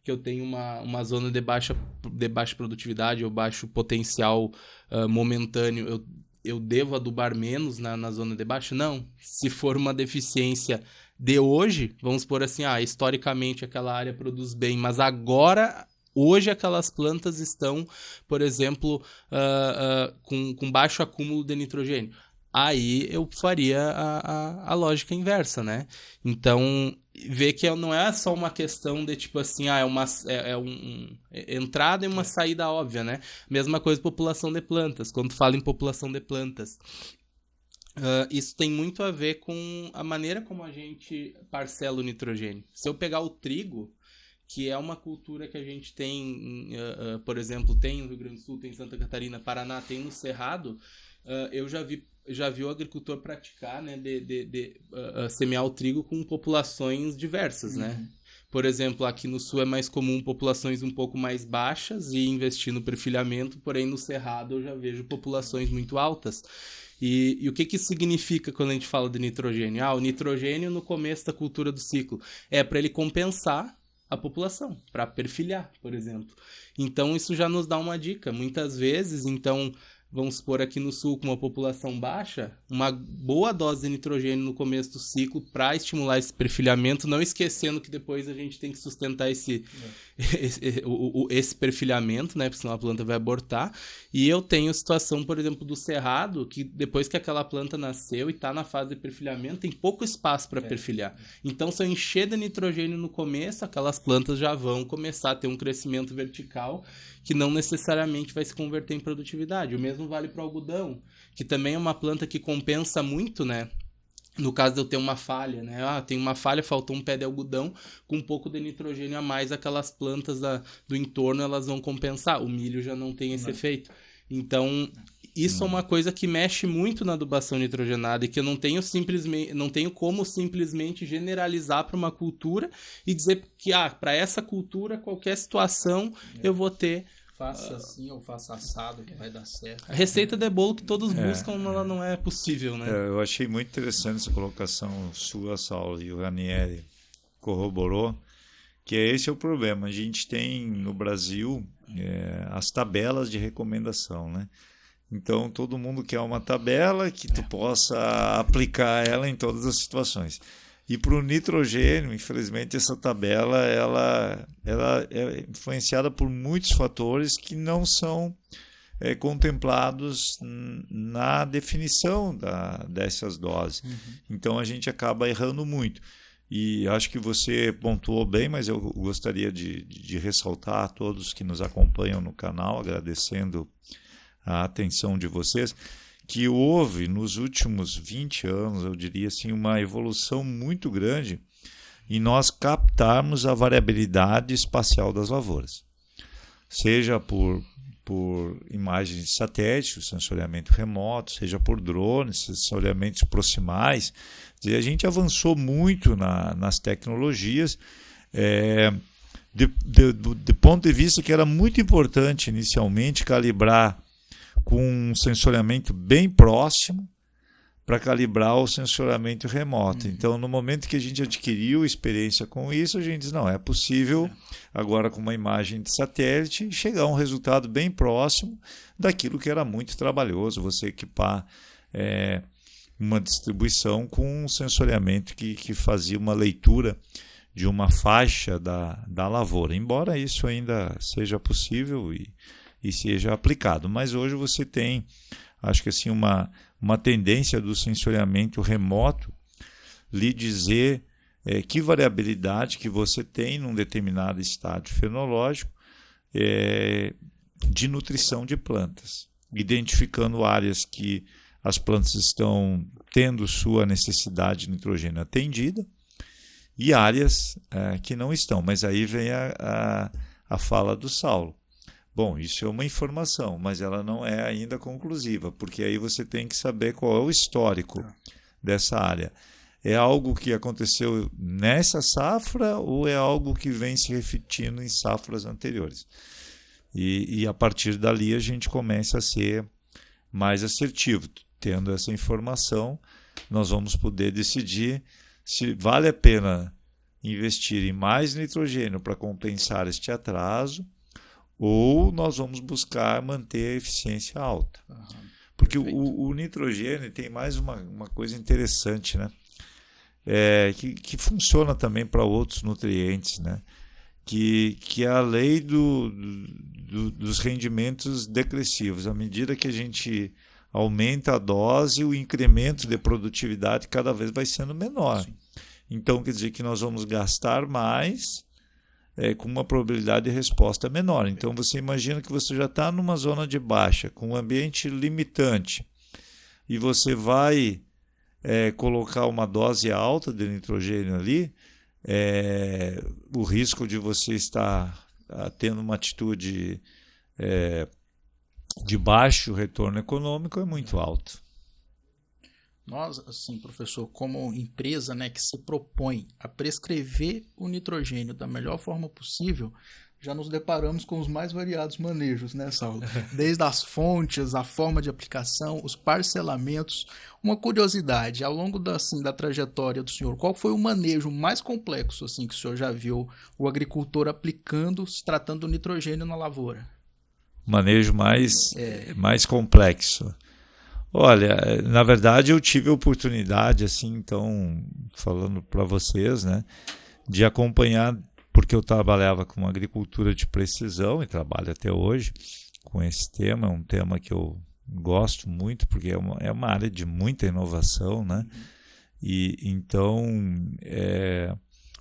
eu tenho uma zona de baixa produtividade ou baixo potencial momentâneo, eu devo adubar menos na zona de baixa? Não. Se for uma deficiência de hoje, vamos supor assim, historicamente aquela área produz bem, mas agora... Hoje aquelas plantas estão, por exemplo, com baixo acúmulo de nitrogênio. Aí eu faria a lógica inversa, né? Então, ver que não é só uma questão de tipo assim, entrada e uma saída óbvia, né? Mesma coisa população de plantas. Quando fala em população de plantas, isso tem muito a ver com a maneira como a gente parcela o nitrogênio. Se eu pegar o trigo, que é uma cultura que a gente tem, por exemplo, tem no Rio Grande do Sul, tem em Santa Catarina, Paraná, tem no Cerrado, eu já vi o agricultor praticar, né, de semear o trigo com populações diversas, né? Por exemplo, aqui no Sul é mais comum populações um pouco mais baixas e investir no perfilhamento, porém no Cerrado eu já vejo populações muito altas. E o que isso significa quando a gente fala de nitrogênio? O nitrogênio no começo da cultura do ciclo é para ele compensar a população, para perfilhar, por exemplo. Então, isso já nos dá uma dica. Muitas vezes, então, vamos supor aqui no sul, com uma população baixa, uma boa dose de nitrogênio no começo do ciclo para estimular esse perfilhamento, não esquecendo que depois a gente tem que sustentar esse esse perfilhamento, né? Porque senão a planta vai abortar. E eu tenho situação, por exemplo, do cerrado, que depois que aquela planta nasceu e está na fase de perfilhamento, tem pouco espaço para perfilhar. Então, se eu encher de nitrogênio no começo, aquelas plantas já vão começar a ter um crescimento vertical que não necessariamente vai se converter em produtividade. O mesmo vale para o algodão, que também é uma planta que compensa muito, né? No caso de eu ter uma falha, né? Tem uma falha, faltou um pé de algodão, com um pouco de nitrogênio a mais, aquelas plantas do entorno, elas vão compensar. O milho já não tem esse efeito. Então, isso é uma coisa que mexe muito na adubação nitrogenada e que eu não tenho como simplesmente generalizar para uma cultura e dizer que, para essa cultura, qualquer situação, eu vou ter... Faça assim ou faça assado que vai dar certo. A receita de bolo que todos buscam, ela não é possível, né? Eu achei muito interessante essa colocação sua, Saulo, e o Ranieri corroborou, que esse é o problema. A gente tem no Brasil as tabelas de recomendação, né? Então, todo mundo quer uma tabela que tu possa aplicar ela em todas as situações. E para o nitrogênio, infelizmente, essa tabela ela é influenciada por muitos fatores que não são contemplados na definição dessas doses. Então, a gente acaba errando muito. E acho que você pontuou bem, mas eu gostaria de ressaltar a todos que nos acompanham no canal, agradecendo a atenção de vocês, que houve nos últimos 20 anos, eu diria assim, uma evolução muito grande em nós captarmos a variabilidade espacial das lavouras. Seja por imagens de satélite, o sensoriamento remoto, seja por drones, sensoriamentos proximais. A gente avançou muito nas tecnologias, do ponto de vista que era muito importante inicialmente calibrar com um sensoriamento bem próximo para calibrar o sensoriamento remoto. Então, no momento que a gente adquiriu experiência com isso, a gente diz, não, é possível agora com uma imagem de satélite chegar a um resultado bem próximo daquilo que era muito trabalhoso, você equipar uma distribuição com um sensoriamento que fazia uma leitura de uma faixa da lavoura, embora isso ainda seja possível e seja aplicado. Mas hoje você tem, acho que assim, uma tendência do sensoriamento remoto lhe dizer que variabilidade que você tem num determinado estágio fenológico de nutrição de plantas, identificando áreas que as plantas estão tendo sua necessidade de nitrogênio atendida e áreas que não estão. Mas aí vem a fala do Saulo. Bom, isso é uma informação, mas ela não é ainda conclusiva, porque aí você tem que saber qual é o histórico dessa área. É algo que aconteceu nessa safra ou é algo que vem se repetindo em safras anteriores? E a partir dali a gente começa a ser mais assertivo. Tendo essa informação, nós vamos poder decidir se vale a pena investir em mais nitrogênio para compensar este atraso, ou nós vamos buscar manter a eficiência alta. Porque o nitrogênio tem mais uma coisa interessante, né? Que funciona também para outros nutrientes, né? Que é a lei dos rendimentos decrescivos. À medida que a gente aumenta a dose, o incremento de produtividade cada vez vai sendo menor. Sim. Então, quer dizer que nós vamos gastar mais com uma probabilidade de resposta menor. Então, você imagina que você já está numa zona de baixa, com um ambiente limitante, e você vai colocar uma dose alta de nitrogênio ali, o risco de você estar tendo uma atitude de baixo retorno econômico é muito alto. Nós, assim, professor, como empresa, né, que se propõe a prescrever o nitrogênio da melhor forma possível, já nos deparamos com os mais variados manejos, né, Saulo? Desde as fontes, a forma de aplicação, os parcelamentos. Uma curiosidade, ao longo da trajetória do senhor, qual foi o manejo mais complexo assim, que o senhor já viu o agricultor aplicando, se tratando do nitrogênio na lavoura? Manejo mais complexo. Olha, na verdade eu tive a oportunidade, assim, então, falando para vocês, né, de acompanhar porque eu trabalhava com agricultura de precisão e trabalho até hoje com esse tema. É um tema que eu gosto muito, porque é uma área de muita inovação, né? E então,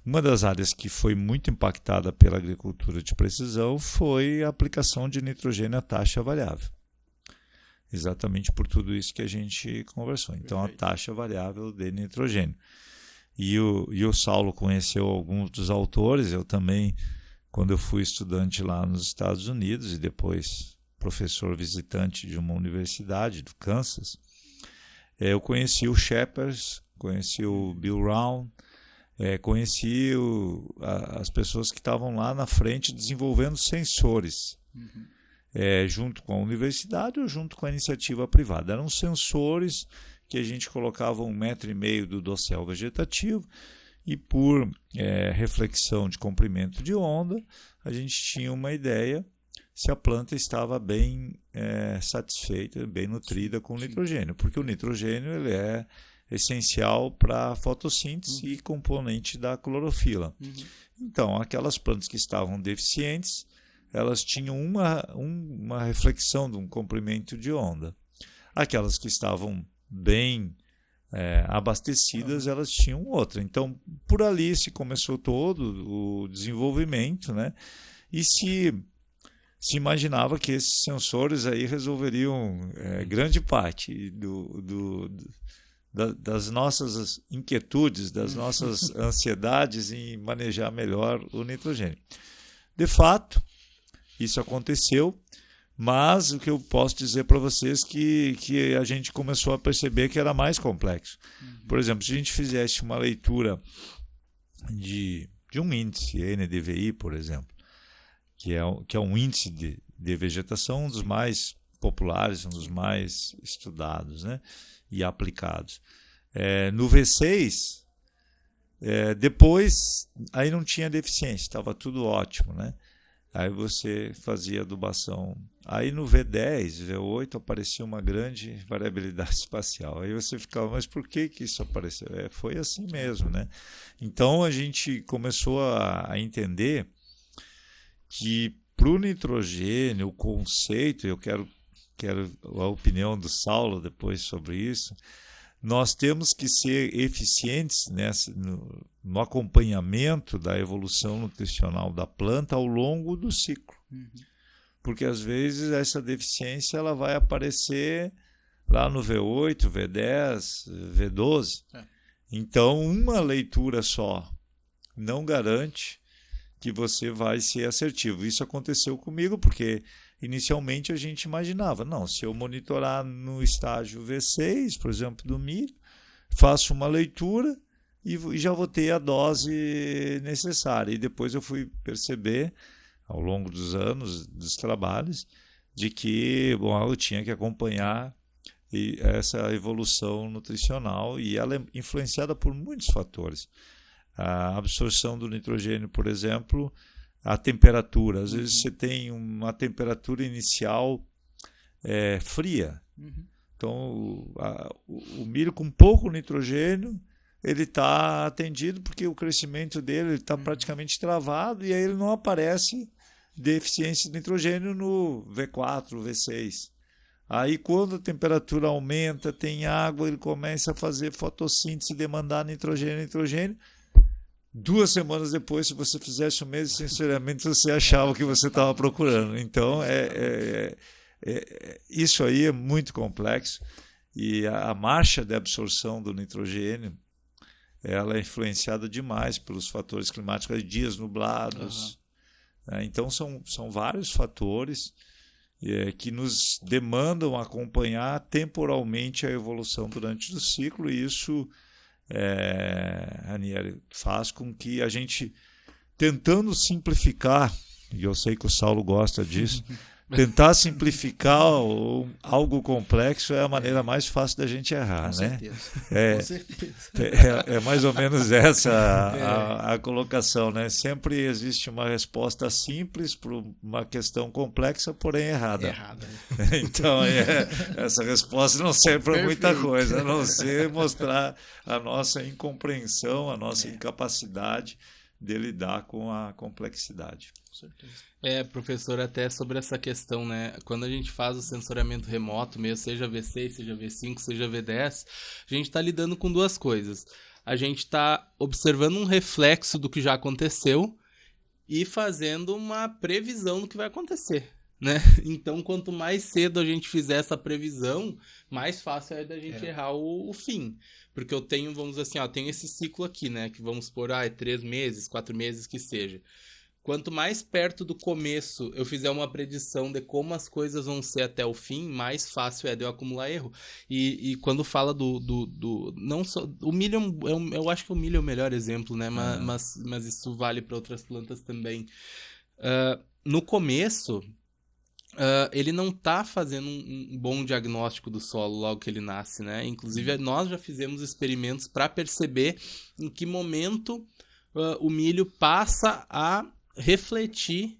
uma das áreas que foi muito impactada pela agricultura de precisão foi a aplicação de nitrogênio a taxa variável. Exatamente por tudo isso que a gente conversou. Então, a taxa variável de nitrogênio. E o Saulo conheceu alguns dos autores. Eu também, quando eu fui estudante lá nos Estados Unidos e depois professor visitante de uma universidade do Kansas, eu conheci o Scheppers, conheci o Bill Round, conheci as pessoas que estavam lá na frente desenvolvendo sensores, junto com a universidade ou junto com a iniciativa privada. Eram sensores que a gente colocava 1,5 metro do dossel vegetativo e por reflexão de comprimento de onda, a gente tinha uma ideia se a planta estava bem satisfeita, bem nutrida com o nitrogênio, porque o nitrogênio ele é essencial para a fotossíntese e componente da clorofila. Então, aquelas plantas que estavam deficientes, elas tinham uma reflexão de um comprimento de onda. Aquelas que estavam bem abastecidas, elas tinham outra. Então, por ali se começou todo o desenvolvimento, né? E se imaginava que esses sensores aí resolveriam grande parte das nossas inquietudes, das nossas ansiedades em manejar melhor o nitrogênio. De fato, isso aconteceu, mas o que eu posso dizer para vocês que a gente começou a perceber que era mais complexo. Por exemplo, se a gente fizesse uma leitura de um índice NDVI, por exemplo, que é um índice de vegetação, um dos mais populares, um dos mais estudados, né, e aplicados. No V6, depois, aí não tinha deficiência, estava tudo ótimo, né? Aí você fazia adubação. Aí no V10, V8, aparecia uma grande variabilidade espacial. Aí você ficava, mas por que isso apareceu? Foi assim mesmo, né? Então a gente começou a entender que para o nitrogênio, o conceito, eu quero a opinião do Saulo depois sobre isso, nós temos que ser eficientes no acompanhamento da evolução nutricional da planta ao longo do ciclo. Porque às vezes essa deficiência ela vai aparecer lá no V8, V10, V12. Então, uma leitura só não garante que você vai ser assertivo. Isso aconteceu comigo porque inicialmente a gente imaginava, não, se eu monitorar no estágio V6, por exemplo, do milho, faço uma leitura e já vou ter a dose necessária. E depois eu fui perceber, ao longo dos anos, dos trabalhos, de que eu tinha que acompanhar essa evolução nutricional e ela é influenciada por muitos fatores. A absorção do nitrogênio, por exemplo, a temperatura. Às vezes você tem uma temperatura inicial fria. Então, o milho com pouco nitrogênio, ele está atendido porque o crescimento dele está praticamente travado e aí ele não aparece deficiência de nitrogênio no V4, V6. Aí, quando a temperatura aumenta, tem água, ele começa a fazer fotossíntese e demandar nitrogênio. 2 semanas depois, se você fizesse o mesmo sensoriamento, você achava o que você estava procurando. Então, isso aí é muito complexo. E a marcha de absorção do nitrogênio, ela é influenciada demais pelos fatores climáticos, dias nublados. Então, são vários fatores que nos demandam acompanhar temporalmente a evolução durante o ciclo, e isso Ranieri, faz com que a gente, tentando simplificar, e eu sei que o Saulo gosta disso, tentar simplificar algo complexo é a maneira mais fácil da gente errar, com né? Certeza. Com certeza. É mais ou menos essa a colocação, né? Sempre existe uma resposta simples para uma questão complexa, porém errada. Então, essa resposta não serve para muita coisa, a não ser mostrar a nossa incompreensão, a nossa incapacidade de lidar com a complexidade. Com certeza. Professor, até sobre essa questão, né? Quando a gente faz o sensoriamento remoto, mesmo seja V6, seja V5, seja V10, a gente está lidando com duas coisas. A gente está observando um reflexo do que já aconteceu e fazendo uma previsão do que vai acontecer, né? Então, quanto mais cedo a gente fizer essa previsão, mais fácil é da gente errar o fim. Porque eu tenho, vamos dizer assim, tenho esse ciclo aqui, né? Que vamos supor, é 3 meses, 4 meses que seja. Quanto mais perto do começo eu fizer uma predição de como as coisas vão ser até o fim, mais fácil é de eu acumular erro. E quando fala não só o milho, eu acho que o milho é o melhor exemplo, né? Mas isso vale para outras plantas também. No começo, ele não está fazendo um bom diagnóstico do solo logo que ele nasce, né? Inclusive, nós já fizemos experimentos para perceber em que momento o milho passa a refletir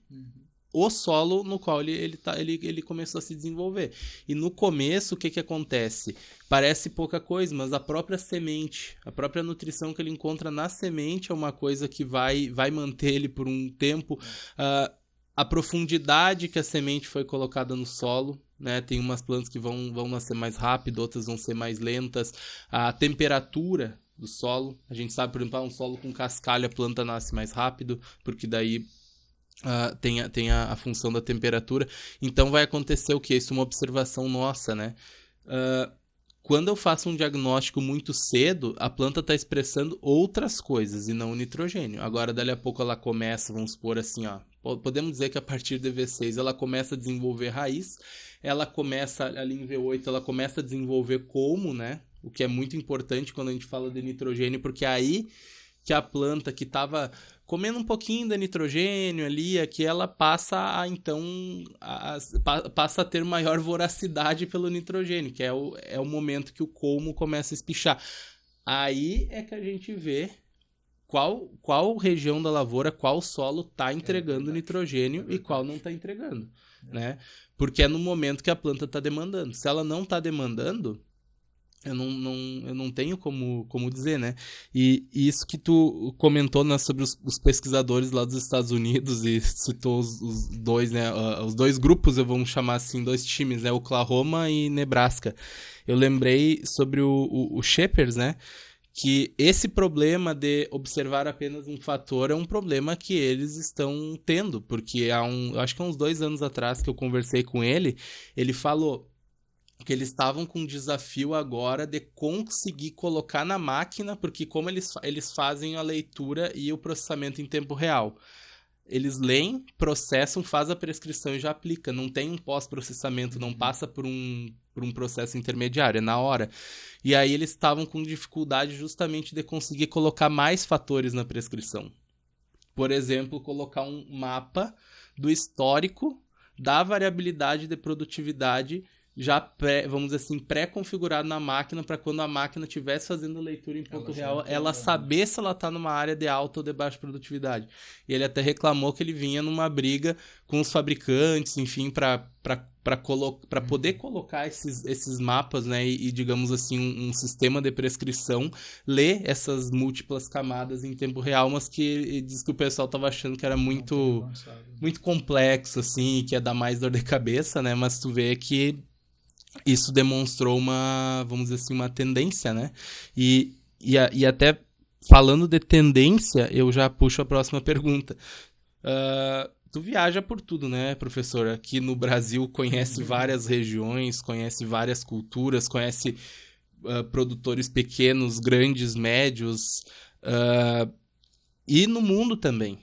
o solo no qual ele começou a se desenvolver. E no começo, o que acontece? Parece pouca coisa, mas a própria semente, a própria nutrição que ele encontra na semente é uma coisa que vai manter ele por um tempo. A profundidade que a semente foi colocada no solo, né? Tem umas plantas que vão nascer mais rápido, outras vão ser mais lentas. A temperatura do solo, a gente sabe, por exemplo, um solo com cascalho, a planta nasce mais rápido, porque daí tem a função da temperatura. Então vai acontecer o quê? Isso é uma observação nossa, né? Quando eu faço um diagnóstico muito cedo, a planta está expressando outras coisas e não o nitrogênio. Agora, dali a pouco ela começa, vamos supor assim, podemos dizer que a partir de V6 ela começa a desenvolver raiz, ela começa ali em V8, ela começa a desenvolver colmo, né? O que é muito importante quando a gente fala de nitrogênio, porque é aí que a planta que estava comendo um pouquinho de nitrogênio ali, aqui ela passa a ter maior voracidade pelo nitrogênio, que é o momento que o colmo começa a espichar. Aí é que a gente vê qual região da lavoura, qual solo está entregando nitrogênio e qual não está entregando, né? Porque é no momento que a planta está demandando. Se ela não está demandando, eu não tenho como dizer, né? E isso que tu comentou, né, sobre os pesquisadores lá dos Estados Unidos e citou os dois, né? Os dois grupos, vamos chamar assim, 2 times, né? Oklahoma e Nebraska. Eu lembrei sobre o Shepard, né? Que esse problema de observar apenas um fator é um problema que eles estão tendo, porque acho que há uns 2 anos atrás que eu conversei com ele falou que eles estavam com um desafio agora de conseguir colocar na máquina, porque como eles fazem a leitura e o processamento em tempo real. Eles leem, processam, faz a prescrição e já aplica. Não tem um pós-processamento, não passa por um processo intermediário, é na hora. E aí eles estavam com dificuldade justamente de conseguir colocar mais fatores na prescrição. Por exemplo, colocar um mapa do histórico da variabilidade de produtividade já vamos dizer assim, pré-configurado na máquina para quando a máquina estivesse fazendo a leitura em ponto real, ela saber se ela está numa área de alta ou de baixa produtividade. E ele até reclamou que ele vinha numa briga com os fabricantes, enfim, para poder colocar esses mapas, né, e digamos assim, um sistema de prescrição, ler essas múltiplas camadas em tempo real, mas que ele diz que o pessoal estava achando que era muito complexo, assim, que ia dar mais dor de cabeça, né, mas tu vê que isso demonstrou vamos dizer assim, uma tendência, né? E até falando de tendência, eu já puxo a próxima pergunta. Tu viaja por tudo, né, professor? Aqui no Brasil conhece várias regiões, conhece várias culturas, conhece produtores pequenos, grandes, médios, e no mundo também,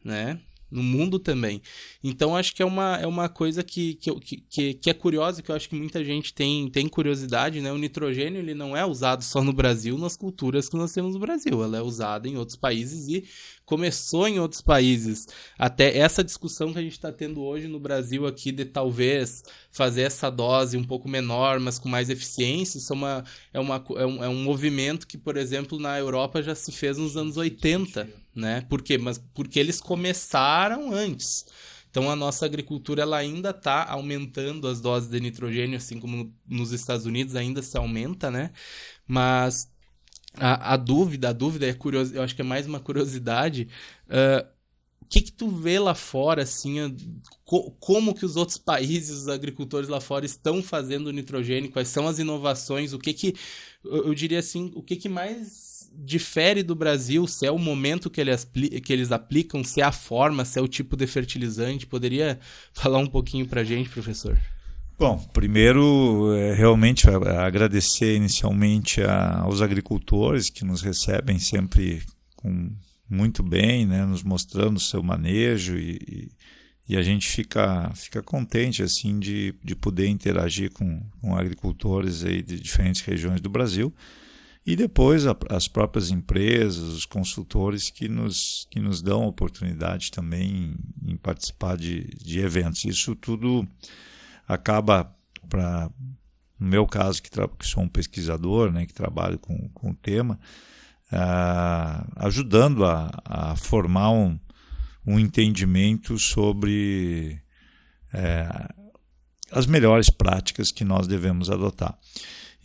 né? No mundo também. Então, acho que é uma coisa que é curiosa, que eu acho que muita gente tem curiosidade, né? O nitrogênio, ele não é usado só no Brasil, nas culturas que nós temos no Brasil. Ela é usada em outros países e começou em outros países. Até essa discussão que a gente está tendo hoje no Brasil aqui de talvez fazer essa dose um pouco menor, mas com mais eficiência, isso é um movimento que, por exemplo, na Europa já se fez nos anos 80, né? Por quê? Porque eles começaram antes. Então, a nossa agricultura ela ainda está aumentando as doses de nitrogênio, assim como nos Estados Unidos ainda se aumenta, né? Mas A dúvida é curiosa, eu acho que é mais uma curiosidade. O que tu vê lá fora, assim, como que os outros países, os agricultores lá fora estão fazendo nitrogênio, quais são as inovações, eu diria assim, o que mais difere do Brasil, se é o momento que eles aplicam, se é a forma, se é o tipo de fertilizante, poderia falar um pouquinho pra gente, professor? Bom, primeiro, realmente agradecer inicialmente aos agricultores que nos recebem sempre muito bem, né, nos mostrando o seu manejo e a gente fica contente assim de poder interagir com agricultores aí de diferentes regiões do Brasil e depois as próprias empresas, os consultores que nos dão a oportunidade também em participar de eventos. Isso tudo acaba, no meu caso, que sou um pesquisador, né, que trabalho com o tema, ajudando a formar um entendimento sobre as melhores práticas que nós devemos adotar.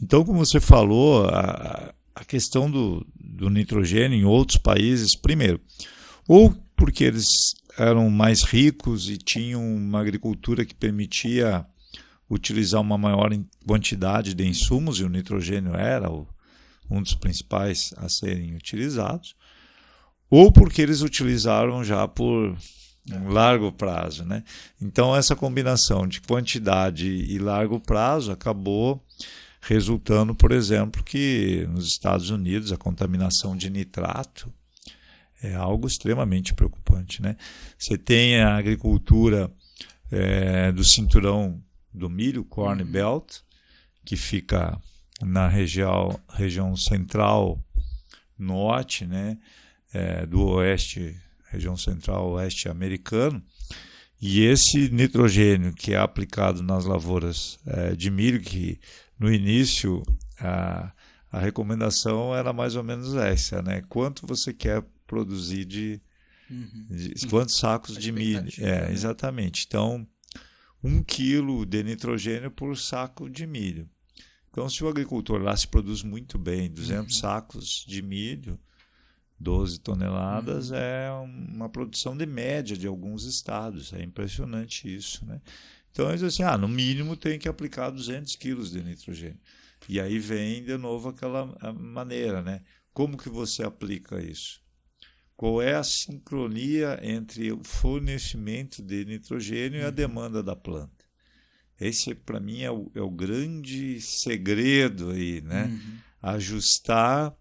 Então, como você falou, a questão do nitrogênio em outros países, primeiro, ou porque eles eram mais ricos e tinham uma agricultura que permitia utilizar uma maior quantidade de insumos, e o nitrogênio era um dos principais a serem utilizados, ou porque eles utilizaram já por um largo prazo, né? Então, essa combinação de quantidade e largo prazo acabou resultando, por exemplo, que nos Estados Unidos a contaminação de nitrato é algo extremamente preocupante, né? Você tem a agricultura do cinturão do milho, Corn Belt, que fica na região central norte, né, do oeste, região central oeste americano, e esse nitrogênio que é aplicado nas lavouras de milho, que no início a recomendação era mais ou menos essa, né? Quanto você quer produzir de quantos sacos de milho? Né? Exatamente. Então, 1 quilo de nitrogênio por saco de milho. Então, se o agricultor lá se produz muito bem, 200 sacos de milho, 12 toneladas, é uma produção de média de alguns estados. É impressionante isso, né? Então, eles dizem assim, no mínimo tem que aplicar 200 quilos de nitrogênio. E aí vem de novo aquela maneira, né? Como que você aplica isso? Qual é a sincronia entre o fornecimento de nitrogênio e a demanda da planta? Esse, para mim, é o grande segredo aí, né? Ajustar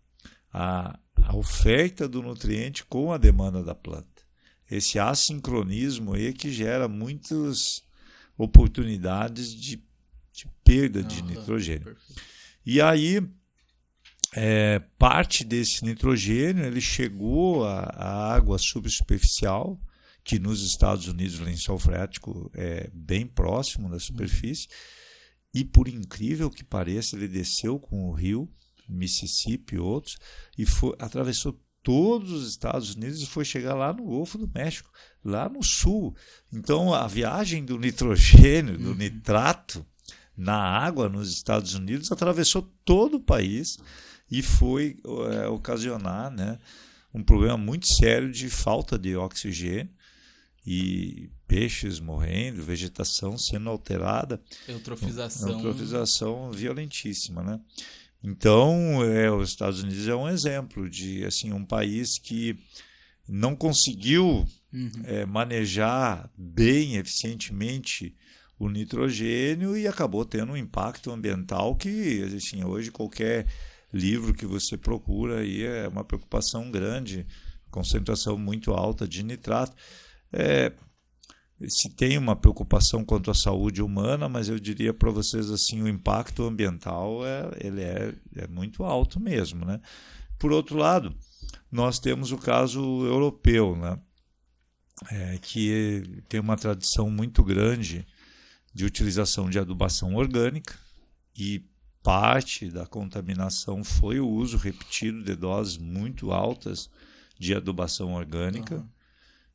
a oferta do nutriente com a demanda da planta. Esse assincronismo aí é que gera muitas oportunidades de perda de nitrogênio. Perfeito. E aí, parte desse nitrogênio ele chegou à água subsuperficial, que nos Estados Unidos o lençol freático é bem próximo da superfície, e por incrível que pareça, ele desceu com o rio Mississippi e outros, e atravessou todos os Estados Unidos e foi chegar lá no Golfo do México, lá no sul. Então, a viagem do nitrogênio, do nitrato, na água nos Estados Unidos, atravessou todo o país e foi ocasionar, né, um problema muito sério de falta de oxigênio e peixes morrendo, vegetação sendo alterada. Eutrofização violentíssima, né? Então, os Estados Unidos é um exemplo de assim, um país que não conseguiu manejar bem, eficientemente o nitrogênio e acabou tendo um impacto ambiental que, assim, hoje qualquer livro que você procura aí é uma preocupação grande, concentração muito alta de nitrato. Se tem uma preocupação quanto à saúde humana, mas eu diria para vocês assim, o impacto ambiental ele é muito alto mesmo, né? Por outro lado, nós temos o caso europeu, né? Que tem uma tradição muito grande de utilização de adubação orgânica e parte da contaminação foi o uso repetido de doses muito altas de adubação orgânica.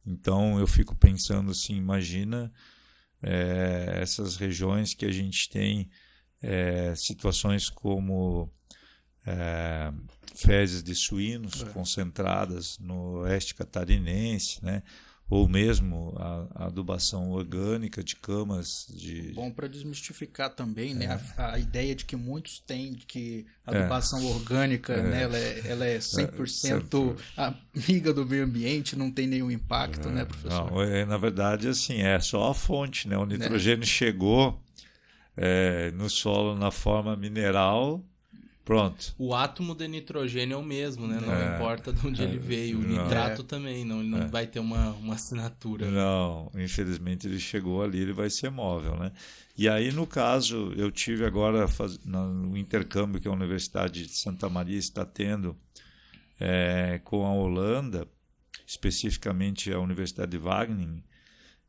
Então eu fico pensando assim, imagina essas regiões que a gente tem situações como fezes de suínos concentradas no oeste catarinense, né? Ou mesmo a adubação orgânica de camas de... Bom, para desmistificar também, né, a ideia de que muitos têm de que a adubação orgânica, né, ela é 100% amiga do meio ambiente, não tem nenhum impacto, né, professor? Não, na verdade, assim, é só a fonte, né? O nitrogênio chegou no solo na forma mineral. Pronto. O átomo de nitrogênio é o mesmo, né? Não importa de onde ele veio. O nitrato também, não, ele não vai ter uma assinatura. Não, infelizmente ele chegou ali, ele vai ser móvel, né? E aí, no caso, eu tive agora no intercâmbio que a Universidade de Santa Maria está tendo com a Holanda, especificamente a Universidade de Wageningen,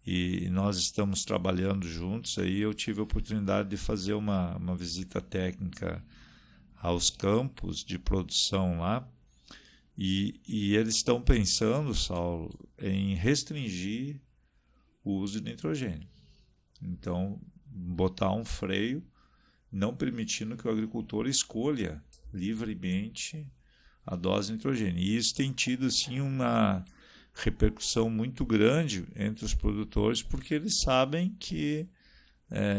e nós estamos trabalhando juntos. Aí eu tive a oportunidade de fazer uma visita técnica aos campos de produção lá, e eles estão pensando, Saulo, em restringir o uso de nitrogênio. Então, botar um freio, não permitindo que o agricultor escolha livremente a dose de nitrogênio. E isso tem tido, assim, uma repercussão muito grande entre os produtores, porque eles sabem que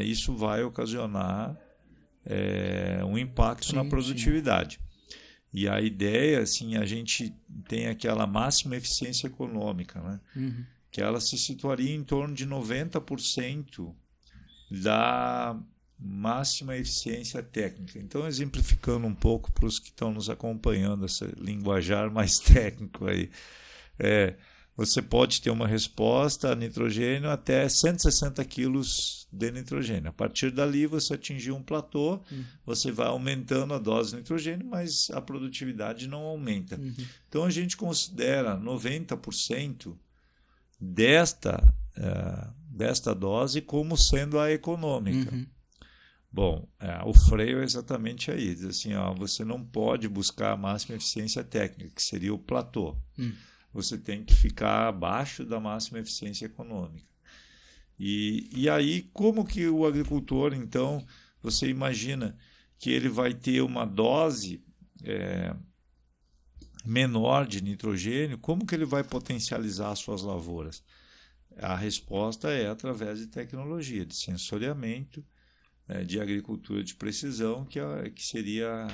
isso vai ocasionar um impacto na produtividade. E a ideia, assim, a gente tem aquela máxima eficiência econômica, né? Que ela se situaria em torno de 90% da máxima eficiência técnica. Então, exemplificando um pouco para os que estão nos acompanhando, esse linguajar mais técnico aí, você pode ter uma resposta a nitrogênio até 160 quilos de nitrogênio. A partir dali, você atingiu um platô, você vai aumentando a dose de nitrogênio, mas a produtividade não aumenta. Então, a gente considera 90% desta dose como sendo a econômica. Bom, o freio é exatamente aí. Diz assim, você não pode buscar a máxima eficiência técnica, que seria o platô. Você tem que ficar abaixo da máxima eficiência econômica. E aí, como que o agricultor, então, você imagina que ele vai ter uma dose menor de nitrogênio, como que ele vai potencializar as suas lavouras? A resposta é através de tecnologia, de sensoriamento, de agricultura de precisão, que seria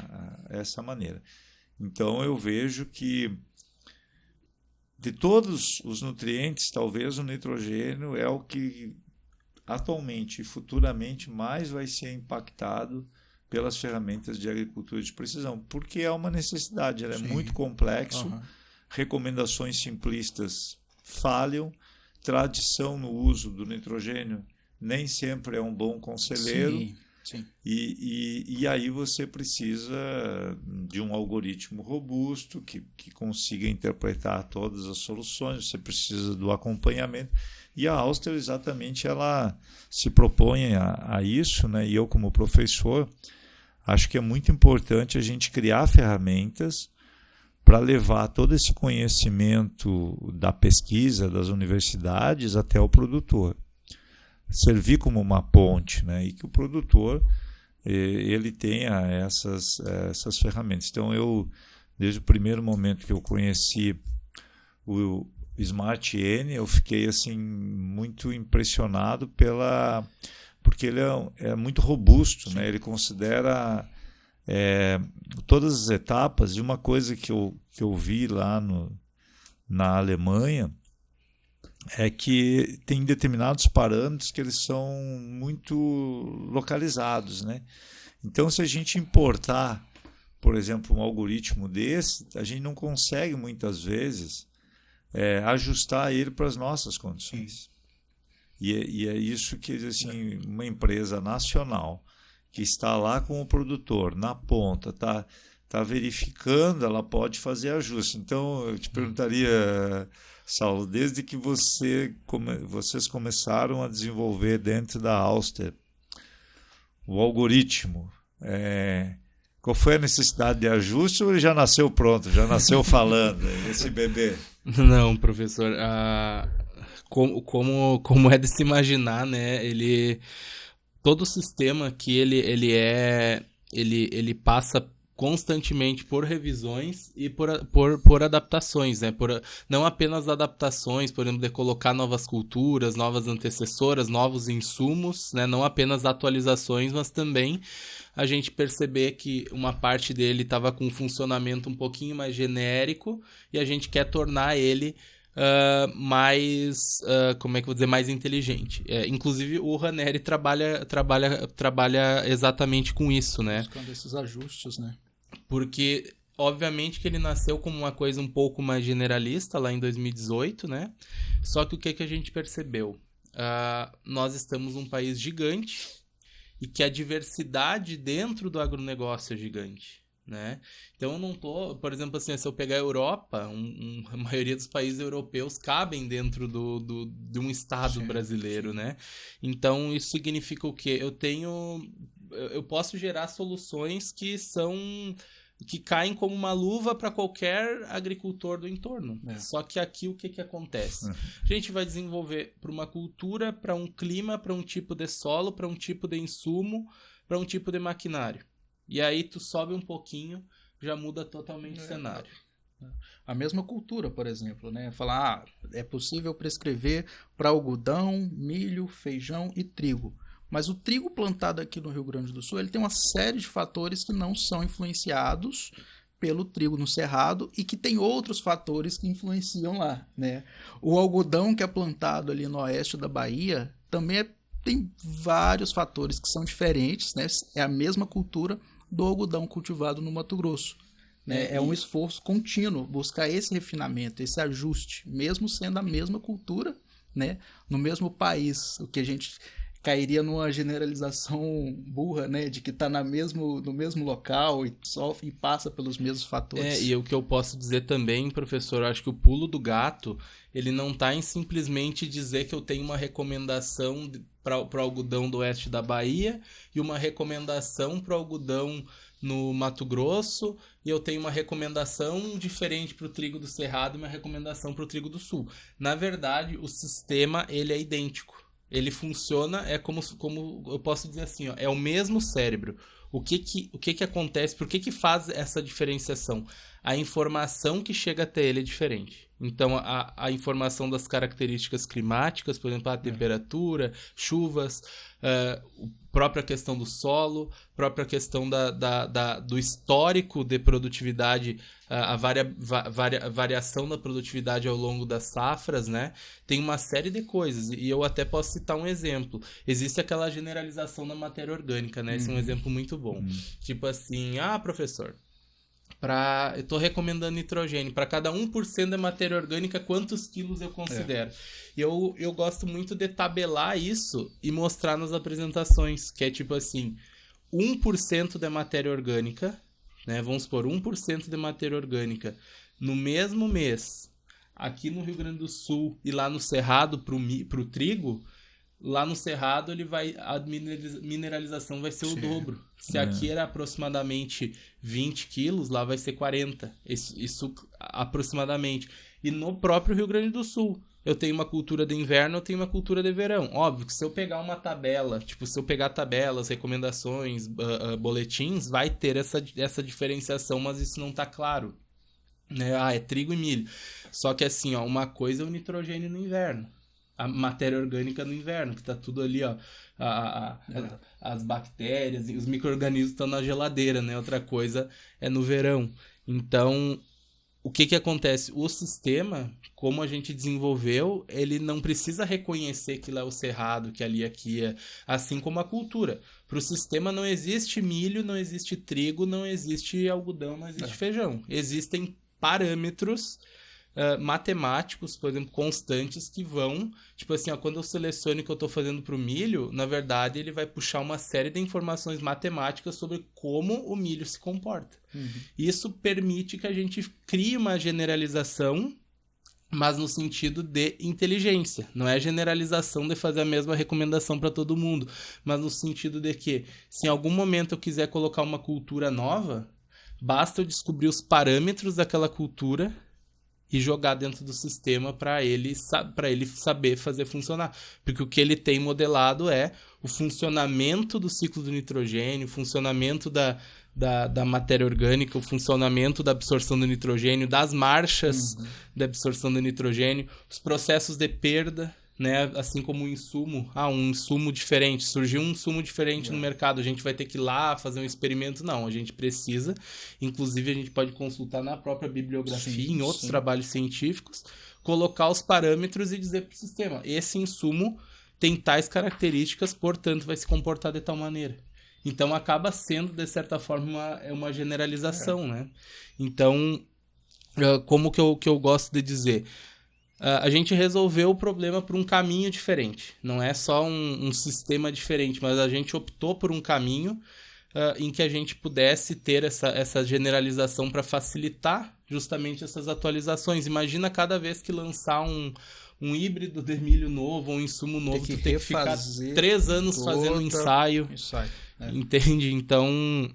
essa maneira. Então, eu vejo que de todos os nutrientes, talvez o nitrogênio é o que atualmente e futuramente mais vai ser impactado pelas ferramentas de agricultura de precisão, porque é uma necessidade, ela é muito complexo, recomendações simplistas falham, tradição no uso do nitrogênio nem sempre é um bom conselheiro. E aí você precisa de um algoritmo robusto que consiga interpretar todas as soluções, você precisa do acompanhamento. E a Auster, exatamente, ela se propõe a isso, né? E eu, como professor, acho que é muito importante a gente criar ferramentas para levar todo esse conhecimento da pesquisa das universidades até o produtor. Servir como uma ponte, né? E que o produtor ele tenha essas ferramentas. Então, desde o primeiro momento que eu conheci o Smart N, eu fiquei assim muito impressionado porque ele é muito robusto, né? Ele considera todas as etapas. E uma coisa que eu vi lá na Alemanha é que tem determinados parâmetros que eles são muito localizados, né? Então, se a gente importar, por exemplo, um algoritmo desse, a gente não consegue muitas vezes ajustar ele para as nossas condições. E é isso que, assim, uma empresa nacional que está lá com o produtor na ponta, está verificando, ela pode fazer ajuste. Então, eu te perguntaria, Saulo, desde que vocês começaram a desenvolver dentro da Auster o algoritmo, qual foi a necessidade de ajuste ou ele já nasceu pronto, já nasceu falando, esse bebê? Não, professor, como é de se imaginar, né? Todo o sistema que ele passa constantemente por revisões e por adaptações, né? Não apenas adaptações, por exemplo, de colocar novas culturas, novas antecessoras, novos insumos, né? Não apenas atualizações, mas também a gente perceber que uma parte dele estava com um funcionamento um pouquinho mais genérico e a gente quer tornar ele mais, como é que eu vou dizer, mais inteligente. Inclusive o Ranieri trabalha exatamente com isso, né? Buscando esses ajustes, né? Porque, obviamente, que ele nasceu como uma coisa um pouco mais generalista lá em 2018, né? Só que o que a gente percebeu? Nós estamos num país gigante e que a diversidade dentro do agronegócio é gigante, né? Então, eu não tô... Por exemplo, assim, se eu pegar a Europa, a maioria dos países europeus cabem dentro de um estado brasileiro, né? Então, isso significa o quê? Eu posso gerar soluções que caem como uma luva para qualquer agricultor do entorno. Só que aqui o que acontece? A gente vai desenvolver para uma cultura, para um clima, para um tipo de solo, para um tipo de insumo, para um tipo de maquinário. E aí tu sobe um pouquinho, já muda totalmente o cenário. A mesma cultura, por exemplo, né? Falar, é possível prescrever para algodão, milho, feijão e trigo. Mas o trigo plantado aqui no Rio Grande do Sul, ele tem uma série de fatores que não são influenciados pelo trigo no cerrado e que tem outros fatores que influenciam lá, né? O algodão que é plantado ali no oeste da Bahia também tem vários fatores que são diferentes, né? É a mesma cultura do algodão cultivado no Mato Grosso. Né? É um esforço contínuo buscar esse refinamento, esse ajuste, mesmo sendo a mesma cultura, né? No mesmo país, o que a gente cairia numa generalização burra, né, de que está no mesmo local e sofre e passa pelos mesmos fatores. E o que eu posso dizer também, professor, acho que o pulo do gato, ele não está em simplesmente dizer que eu tenho uma recomendação para o algodão do oeste da Bahia e uma recomendação para o algodão no Mato Grosso, e eu tenho uma recomendação diferente para o trigo do Cerrado e uma recomendação para o trigo do Sul. Na verdade, o sistema ele é idêntico. Ele funciona, como eu posso dizer assim, ó, é o mesmo cérebro. O que acontece, por que faz essa diferenciação? A informação que chega até ele é diferente. Então, a informação das características climáticas, por exemplo, a temperatura, chuvas, própria questão do solo, própria questão do histórico de produtividade, a variação da produtividade ao longo das safras, né? Tem uma série de coisas, e eu até posso citar um exemplo. Existe aquela generalização da matéria orgânica, né? Esse é um exemplo muito bom. Tipo assim, professor, eu estou recomendando nitrogênio. Para cada 1% da matéria orgânica, quantos quilos eu considero? E eu gosto muito de tabelar isso e mostrar nas apresentações, que é tipo assim, 1% da matéria orgânica, né? Vamos supor, 1% de matéria orgânica no mesmo mês, aqui no Rio Grande do Sul e lá no Cerrado pro trigo, lá no Cerrado a mineralização vai ser o dobro. Se aqui era aproximadamente 20 quilos, lá vai ser 40. Isso aproximadamente. E no próprio Rio Grande do Sul, eu tenho uma cultura de inverno, eu tenho uma cultura de verão. Óbvio que se eu pegar uma tabela, se eu pegar tabelas, recomendações, boletins, vai ter essa diferenciação, mas isso não está claro. Né? É trigo e milho. Só que assim, uma coisa é o nitrogênio no inverno. A matéria orgânica no inverno, que está tudo ali, ó, as bactérias e os micro-organismos estão na geladeira, né? Outra coisa é no verão. Então, o que acontece? O sistema, como a gente desenvolveu, ele não precisa reconhecer que lá é o cerrado, que ali aqui é, assim como a cultura. Para o sistema não existe milho, não existe trigo, não existe algodão, não existe feijão. Existem parâmetros matemáticos, por exemplo, constantes que vão, tipo assim, quando eu seleciono o que eu estou fazendo para o milho, na verdade ele vai puxar uma série de informações matemáticas sobre como o milho se comporta. Isso permite que a gente crie uma generalização, mas no sentido de inteligência. Não é generalização de fazer a mesma recomendação para todo mundo, mas no sentido de que, se em algum momento eu quiser colocar uma cultura nova, basta eu descobrir os parâmetros daquela cultura e jogar dentro do sistema para ele saber fazer funcionar. Porque o que ele tem modelado é o funcionamento do ciclo do nitrogênio, o funcionamento da matéria orgânica, o funcionamento da absorção do nitrogênio, das marchas da absorção do nitrogênio, os processos de perda, né? Assim como um insumo diferente, surgiu um insumo diferente no mercado, a gente vai ter que ir lá fazer um experimento? Não, a gente precisa, inclusive a gente pode consultar na própria bibliografia, em outros trabalhos científicos, colocar os parâmetros e dizer para o sistema, esse insumo tem tais características, portanto vai se comportar de tal maneira. Então acaba sendo, de certa forma, uma generalização, né? Então, como que eu gosto de dizer? A gente resolveu o problema por um caminho diferente. Não é só um sistema diferente, mas a gente optou por um caminho em que a gente pudesse ter essa generalização para facilitar justamente essas atualizações. Imagina cada vez que lançar um híbrido de milho novo, um insumo novo, tu tem que ficar 3 anos fazendo ensaio. Entende? Então,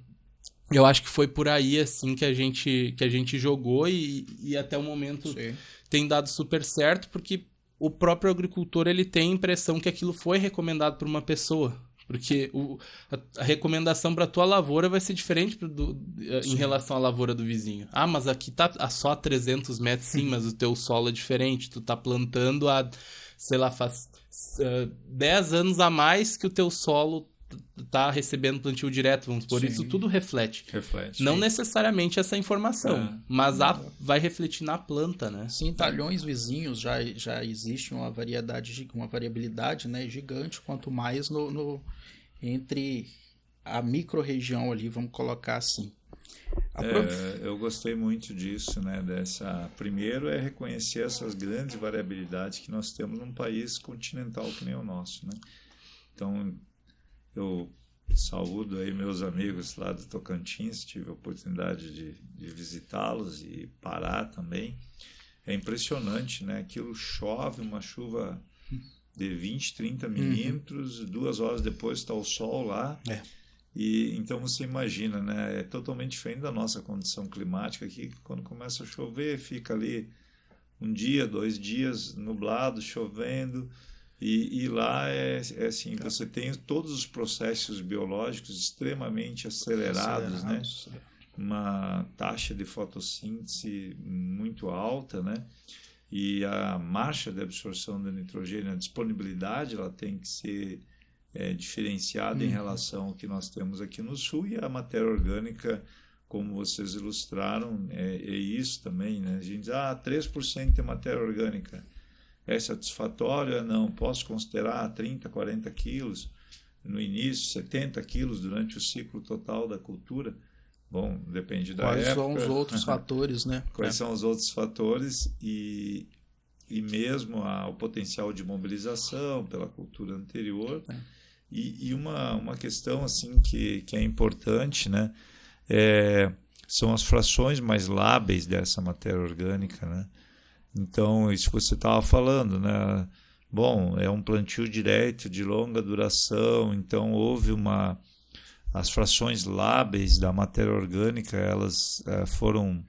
eu acho que foi por aí assim que a gente jogou e até o momento tem dado super certo, porque o próprio agricultor ele tem a impressão que aquilo foi recomendado por uma pessoa. Porque a recomendação para a tua lavoura vai ser diferente em relação à lavoura do vizinho. Ah, mas aqui tá só a 300 metros, sim, mas o teu solo é diferente. Tu tá plantando faz 10 anos a mais que o teu solo tá recebendo plantio direto, vamos supor. Isso tudo reflete. Não necessariamente essa informação, mas vai refletir na planta, né? Sim, talhões vizinhos já existe uma variabilidade, né, gigante, quanto mais entre a micro-região ali, vamos colocar assim. Eu gostei muito disso, né? Primeiro é reconhecer essas grandes variabilidades que nós temos num país continental que nem o nosso, né? Então, eu saúdo aí meus amigos lá do Tocantins, tive a oportunidade de visitá-los e Pará também. É impressionante, né? Aquilo chove, uma chuva de 20, 30 milímetros, 2 horas depois está o sol lá. E então você imagina, né? É totalmente diferente da nossa condição climática aqui, quando começa a chover, fica ali 1 dia, 2 dias nublado, chovendo. E lá é assim, você tem todos os processos biológicos extremamente acelerados, né? Uma taxa de fotossíntese muito alta, né? E a marcha de absorção do nitrogênio, a disponibilidade, ela tem que ser diferenciada em relação ao que nós temos aqui no sul, e a matéria orgânica, como vocês ilustraram, é isso também, né? A gente diz, 3% de matéria orgânica. É satisfatório? Não, posso considerar 30, 40 quilos no início, 70 quilos durante o ciclo total da cultura. Bom, depende da época. Quais são os outros fatores, né? Quais são os outros fatores e mesmo o potencial de mobilização pela cultura anterior. E uma questão assim que é importante, né? São as frações mais lábeis dessa matéria orgânica, né? Então, isso que você estava falando, né? Bom, é um plantio direto de longa duração, então houve as frações lábeis da matéria orgânica, elas foram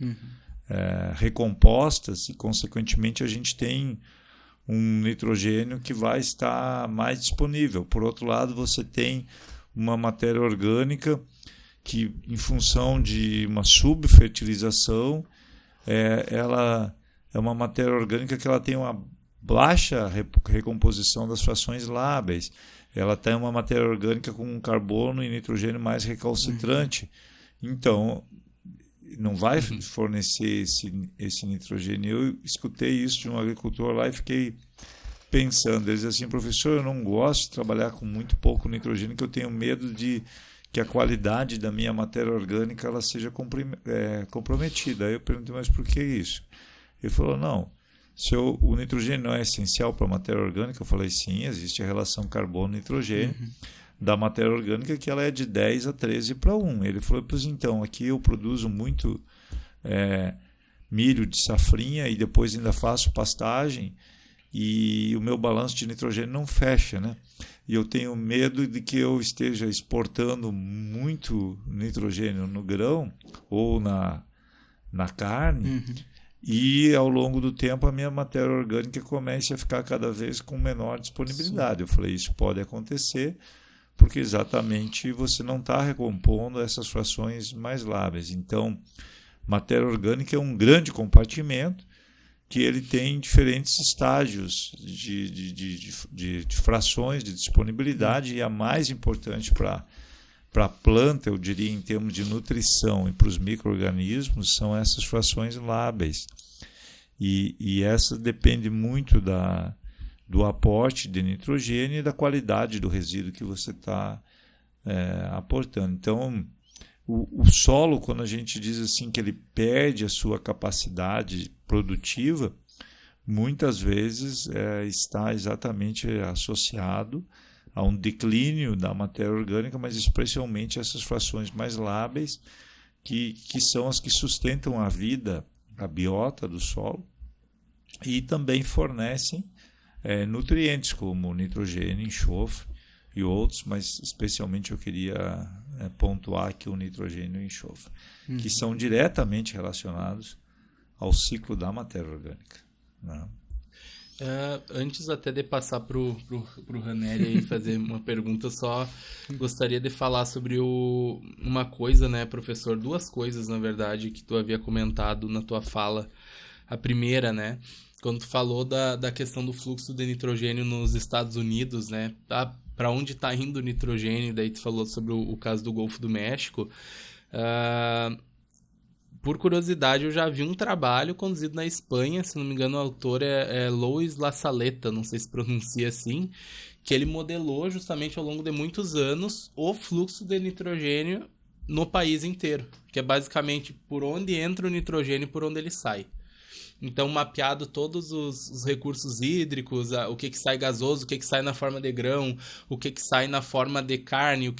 recompostas e, consequentemente, a gente tem um nitrogênio que vai estar mais disponível. Por outro lado, você tem uma matéria orgânica que, em função de uma subfertilização, ela é uma matéria orgânica que ela tem uma baixa recomposição das frações lábeis. Ela tem uma matéria orgânica com um carbono e nitrogênio mais recalcitrante. Então, não vai fornecer esse nitrogênio. Eu escutei isso de um agricultor lá e fiquei pensando. Ele dizia assim, professor, eu não gosto de trabalhar com muito pouco nitrogênio, que eu tenho medo de que a qualidade da minha matéria orgânica ela seja comprometida. Aí eu perguntei, mas por que isso? Ele falou, não, o nitrogênio não é essencial para a matéria orgânica. Eu falei, sim, existe a relação carbono-nitrogênio da matéria orgânica, que ela é de 10 a 13 para 1. Ele falou, pois então, aqui eu produzo muito milho de safrinha e depois ainda faço pastagem e o meu balanço de nitrogênio não fecha, né? E eu tenho medo de que eu esteja exportando muito nitrogênio no grão ou na carne, e ao longo do tempo a minha matéria orgânica comece a ficar cada vez com menor disponibilidade. Eu falei, isso pode acontecer, porque exatamente você não está recompondo essas frações mais lábeis. Então, matéria orgânica é um grande compartimento que ele tem diferentes estágios de frações, de disponibilidade, e a mais importante para a planta, eu diria, em termos de nutrição e para os micro-organismos, são essas frações lábeis. E essa depende muito do aporte de nitrogênio e da qualidade do resíduo que você está aportando. Então, o solo, quando a gente diz assim que ele perde a sua capacidade produtiva, muitas vezes está exatamente associado a um declínio da matéria orgânica, mas especialmente essas frações mais lábeis, que são as que sustentam a vida, a biota do solo, e também fornecem nutrientes como nitrogênio, enxofre e outros, mas especialmente eu queria pontuar aqui o nitrogênio e o enxofre, que são diretamente relacionados ao ciclo da matéria orgânica, né? Antes até de passar pro Ranieri e fazer uma pergunta, só gostaria de falar sobre uma coisa, né, professor? Duas coisas, na verdade, que tu havia comentado na tua fala. A primeira, né, quando tu falou da questão do fluxo de nitrogênio nos Estados Unidos, né, para onde está indo o nitrogênio, daí tu falou sobre o caso do Golfo do México. Por curiosidade, eu já vi um trabalho conduzido na Espanha, se não me engano o autor é Luis La Saleta, não sei se pronuncia assim, que ele modelou justamente ao longo de muitos anos o fluxo de nitrogênio no país inteiro, que é basicamente por onde entra o nitrogênio e por onde ele sai. Então, mapeado todos os recursos hídricos, o que sai gasoso, o que sai na forma de grão, o que sai na forma de carne,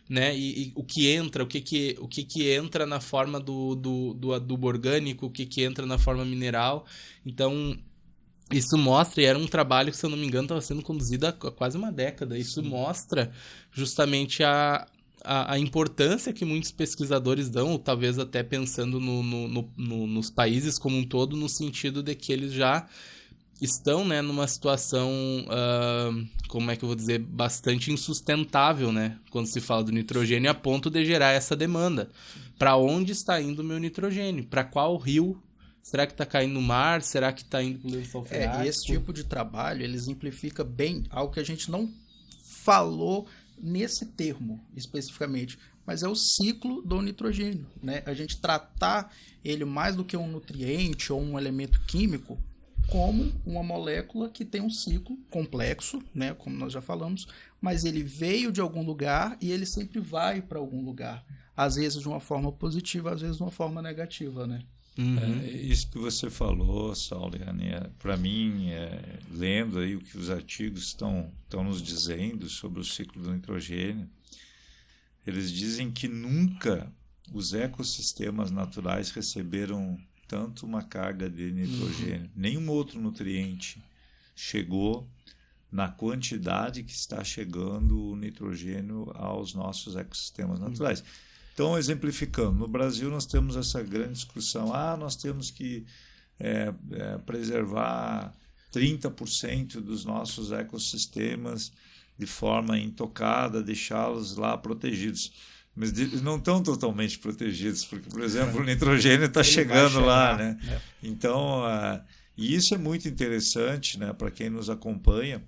né, e o que entra, o que entra na forma do adubo orgânico, o que entra na forma mineral. Então, isso mostra, e era um trabalho que, se eu não me engano, estava sendo conduzido há quase uma década. Isso mostra justamente a importância que muitos pesquisadores dão, ou talvez até pensando nos países como um todo, no sentido de que eles já estão, né, numa situação, como é que eu vou dizer, bastante insustentável, né, quando se fala do nitrogênio, a ponto de gerar essa demanda. Para onde está indo o meu nitrogênio? Para qual rio? Será que está caindo no mar? Será que está indo para o lençol freático? Esse tipo de trabalho, ele exemplifica bem algo que a gente não falou nesse termo especificamente, mas é o ciclo do nitrogênio, né? A gente tratar ele mais do que um nutriente ou um elemento químico como uma molécula que tem um ciclo complexo, né? Como nós já falamos, mas ele veio de algum lugar e ele sempre vai para algum lugar, às vezes de uma forma positiva, às vezes de uma forma negativa, né? Isso que você falou, Saulo e Ranieri, para mim, lendo aí o que os artigos estão nos dizendo sobre o ciclo do nitrogênio, eles dizem que nunca os ecossistemas naturais receberam tanto uma carga de nitrogênio, nenhum outro nutriente chegou na quantidade que está chegando o nitrogênio aos nossos ecossistemas naturais. Então, exemplificando, no Brasil nós temos essa grande discussão, nós temos que preservar 30% dos nossos ecossistemas de forma intocada, deixá-los lá protegidos. Mas eles não estão totalmente protegidos, porque, por exemplo, o nitrogênio está chegando lá, né? Então, e isso é muito interessante, né, para quem nos acompanha,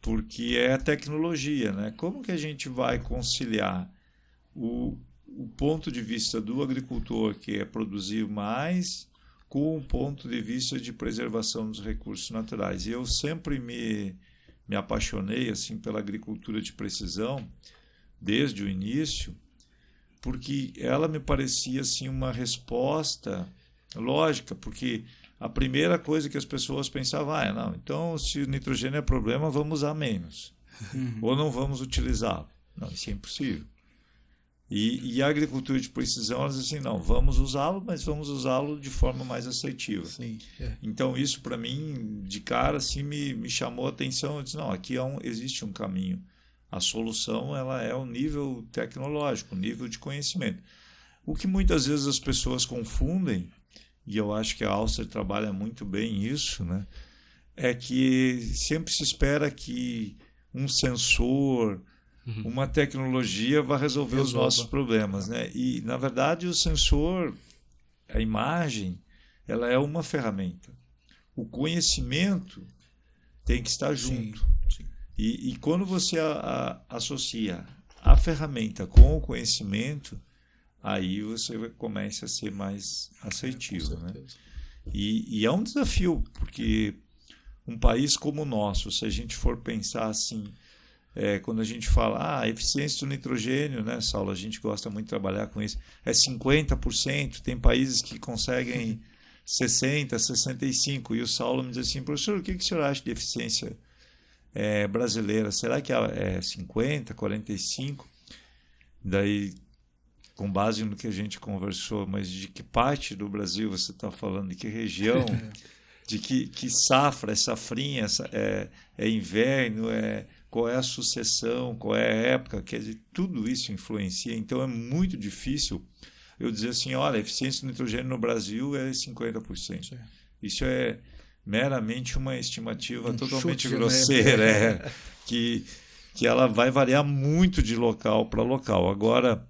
porque é a tecnologia, né? Como que a gente vai conciliar o ponto de vista do agricultor, que é produzir mais, com o ponto de vista de preservação dos recursos naturais? E eu sempre me apaixonei assim pela agricultura de precisão desde o início, porque ela me parecia assim uma resposta lógica, porque a primeira coisa que as pessoas pensavam, não, então se o nitrogênio é problema, vamos usar menos, ou não vamos utilizá-lo. Não, isso é impossível. E a agricultura de precisão, ela diz assim, não, vamos usá-lo, mas vamos usá-lo de forma mais assertiva. Sim, Então, isso para mim, de cara, assim, me chamou a atenção. Eu disse, não, aqui existe um caminho. A solução, ela é o nível tecnológico, o nível de conhecimento. O que muitas vezes as pessoas confundem, e eu acho que a Alster trabalha muito bem isso, né, é que sempre se espera que um sensor, uma tecnologia vai resolver os nossos problemas, né? E, na verdade, o sensor, a imagem, ela é uma ferramenta. O conhecimento tem que estar junto. Sim. E quando você associa a ferramenta com o conhecimento, aí você começa a ser mais assertivo, né? E é um desafio, porque um país como o nosso, se a gente for pensar assim, quando a gente fala, eficiência do nitrogênio, né, Saulo, a gente gosta muito de trabalhar com isso, é 50%, tem países que conseguem 60%, 65%, e o Saulo me diz assim, professor, o que o senhor acha de eficiência brasileira? Será que é 50%, 45%? Daí, com base no que a gente conversou, mas de que parte do Brasil você está falando, de que região, de que safra, é safrinha, é inverno, qual é a sucessão, qual é a época, quer dizer, tudo isso influencia. Então é muito difícil eu dizer assim, olha, a eficiência do nitrogênio no Brasil é 50%. Sim. Isso é meramente uma estimativa totalmente chute, grosseira, né? que ela vai variar muito de local para local. Agora,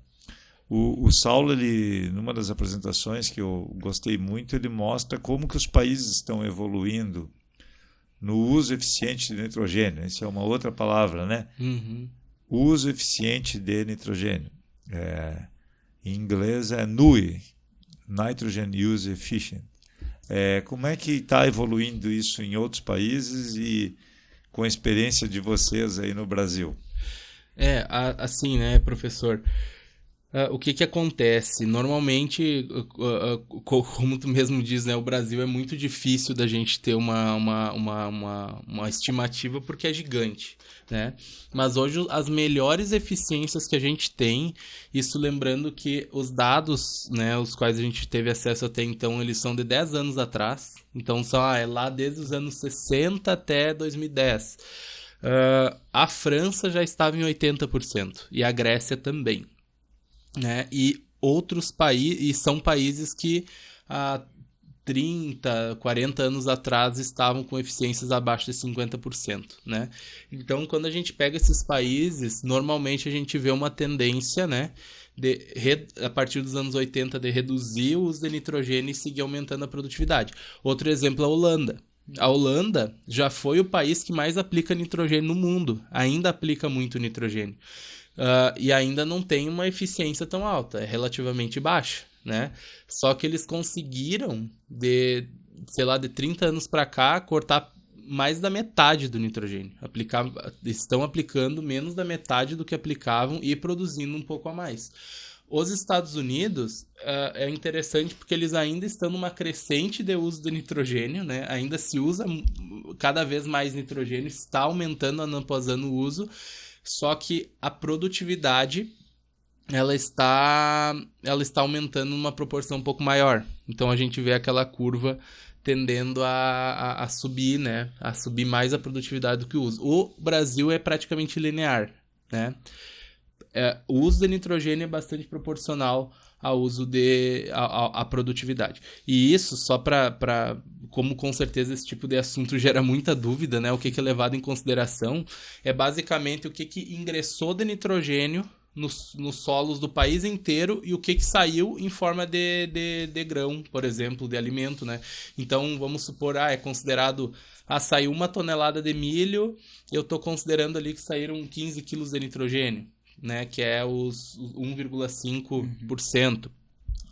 o Saulo, ele, numa das apresentações que eu gostei muito, ele mostra como que os países estão evoluindo no uso eficiente de nitrogênio. Essa é uma outra palavra, né? Uso eficiente de nitrogênio. Em inglês é NUE, Nitrogen Use Efficient. Como é que está evoluindo isso em outros países e com a experiência de vocês aí no Brasil? Assim, né, professor? O que acontece? Normalmente, como tu mesmo diz, né, o Brasil é muito difícil da gente ter uma estimativa porque é gigante, né? Mas hoje as melhores eficiências que a gente tem, isso lembrando que os dados, né, os quais a gente teve acesso até então, eles são de 10 anos atrás. Então são lá desde os anos 60 até 2010. A França já estava em 80% e a Grécia também. Né? E outros países, e são países que há 30, 40 anos atrás estavam com eficiências abaixo de 50%, né? Então, quando a gente pega esses países, normalmente a gente vê uma tendência, né, a partir dos anos 80, de reduzir o uso de nitrogênio e seguir aumentando a produtividade. Outro exemplo é a Holanda. A Holanda já foi o país que mais aplica nitrogênio no mundo, ainda aplica muito nitrogênio. E ainda não tem uma eficiência tão alta, é relativamente baixa, né? Só que eles conseguiram, de 30 anos para cá, cortar mais da metade do nitrogênio. Estão aplicando menos da metade do que aplicavam e produzindo um pouco a mais. Os Estados Unidos é interessante porque eles ainda estão numa crescente de uso de nitrogênio, né? Ainda se usa cada vez mais nitrogênio, está aumentando ano após ano o uso. Só que a produtividade ela está aumentando numa proporção um pouco maior. Então a gente vê aquela curva tendendo a subir, né? A subir mais a produtividade do que o uso. O Brasil é praticamente linear, né? O uso de nitrogênio é bastante proporcional ao uso à produtividade. E isso só para como com certeza esse tipo de assunto gera muita dúvida, né? O que é levado em consideração é basicamente o que ingressou de nitrogênio nos solos do país inteiro e o que saiu em forma de grão, por exemplo, de alimento, né? Então, vamos supor, é considerado, saiu 1 tonelada de milho, eu estou considerando ali que saíram 15 quilos de nitrogênio, né? Que é os 1,5%.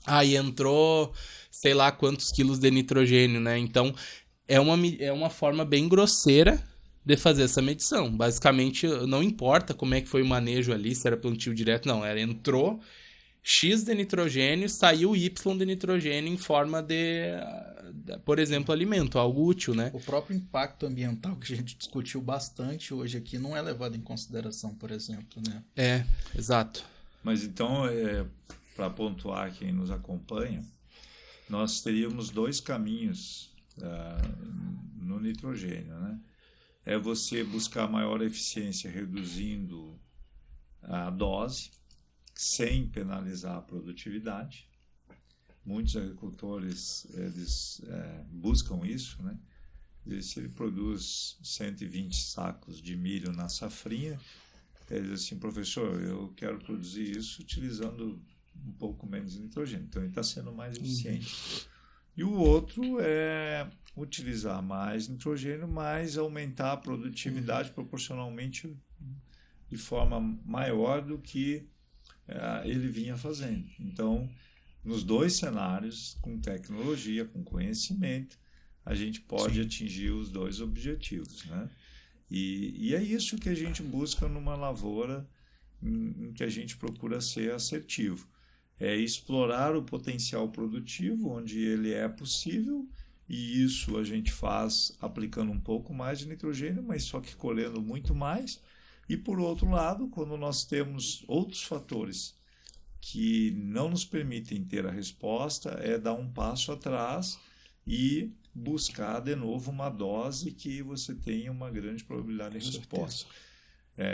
Aí entrou sei lá quantos quilos de nitrogênio, né? Então, é uma forma bem grosseira de fazer essa medição. Basicamente, não importa como é que foi o manejo ali, se era plantio direto, não. Entrou X de nitrogênio, saiu Y de nitrogênio em forma de, por exemplo, alimento, algo útil, né? O próprio impacto ambiental que a gente discutiu bastante hoje aqui não é levado em consideração, por exemplo, né? Exato. Mas então, para pontuar quem nos acompanha, nós teríamos 2 caminhos no nitrogênio, né? É você buscar maior eficiência reduzindo a dose, sem penalizar a produtividade. Muitos agricultores buscam isso, né? Se ele produz 120 sacos de milho na safrinha, Ele diz assim, professor, eu quero produzir isso utilizando um pouco menos de nitrogênio. Então, ele está sendo mais eficiente. E o outro é utilizar mais nitrogênio, mas aumentar a produtividade proporcionalmente de forma maior do que ele vinha fazendo. Então, nos dois cenários, com tecnologia, com conhecimento, a gente pode atingir os dois objetivos, né? E é isso que a gente busca numa lavoura em que a gente procura ser assertivo. É explorar o potencial produtivo onde ele é possível, e isso a gente faz aplicando um pouco mais de nitrogênio, mas só que colhendo muito mais. E por outro lado, quando nós temos outros fatores que não nos permitem ter a resposta, é dar um passo atrás e buscar de novo uma dose que você tenha uma grande probabilidade de resposta.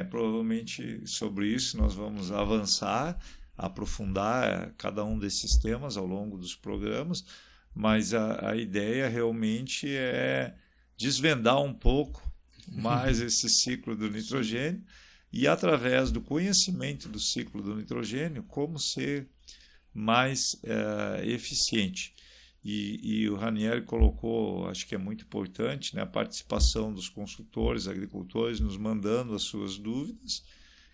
Provavelmente sobre isso nós vamos avançar, aprofundar cada um desses temas ao longo dos programas, mas a ideia realmente é desvendar um pouco mais esse ciclo do nitrogênio e, através do conhecimento do ciclo do nitrogênio, como ser mais eficiente. E o Ranieri colocou, acho que é muito importante, né, a participação dos consultores, agricultores, nos mandando as suas dúvidas,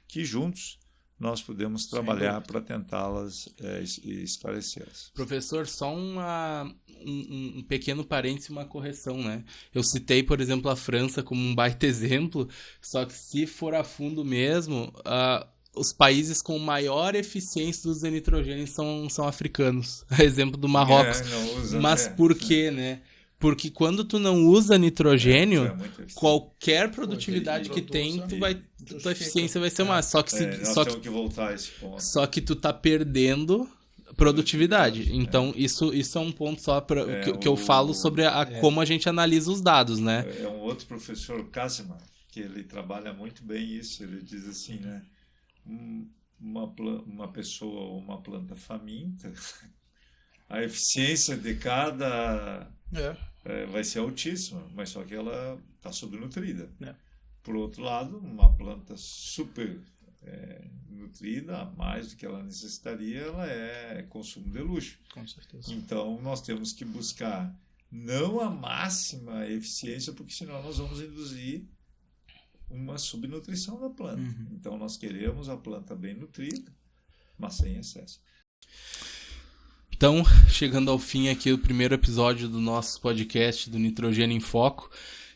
que juntos nós podemos trabalhar para tentá-las esclarecê-las. Professor, só um pequeno parênteses e uma correção, né? Eu citei, por exemplo, a França como um baita exemplo, só que se for a fundo mesmo, os países com maior eficiência do uso de nitrogênio são africanos. Exemplo do Marrocos. Mas por quê, né? Porque quando tu não usa nitrogênio, qualquer produtividade que tem, tua eficiência vai ser mais. Só que temos que voltar a esse ponto. Só que tu tá perdendo produtividade. Então, isso é um ponto só que eu falo sobre como a gente analisa os dados, né? É um outro professor, o Kasseman, que ele trabalha muito bem isso. Ele diz assim, né? Uma pessoa ou uma planta faminta, a eficiência de cada vai ser altíssima, mas só que ela está subnutrida. Por outro lado, uma planta super nutrida, mais do que ela necessitaria, ela é consumo de luxo. Com certeza. Então, nós temos que buscar não a máxima eficiência, porque senão nós vamos induzir uma subnutrição da planta. Então, nós queremos a planta bem nutrida, mas sem excesso. Então, chegando ao fim aqui do primeiro episódio do nosso podcast do Nitrogênio em Foco.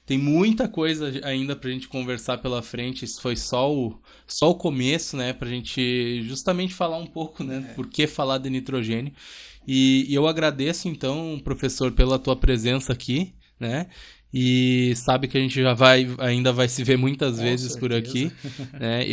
Tem muita coisa ainda pra gente conversar pela frente. Isso foi só o começo, né? Pra gente justamente falar um pouco, né? Por que falar de nitrogênio. E eu agradeço, então, professor, pela tua presença aqui, né? E sabe que a gente ainda vai se ver muitas vezes por aqui, né?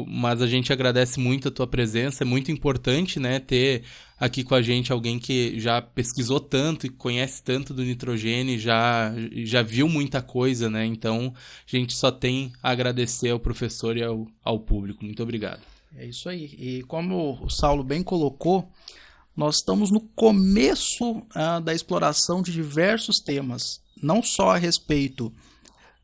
Mas a gente agradece muito a tua presença. É muito importante, né, ter aqui com a gente alguém que já pesquisou tanto e conhece tanto do nitrogênio, já viu muita coisa, né? Então, a gente só tem a agradecer ao professor e ao público. Muito obrigado. É isso aí. E como o Saulo bem colocou, nós estamos no começo da exploração de diversos temas, não só a respeito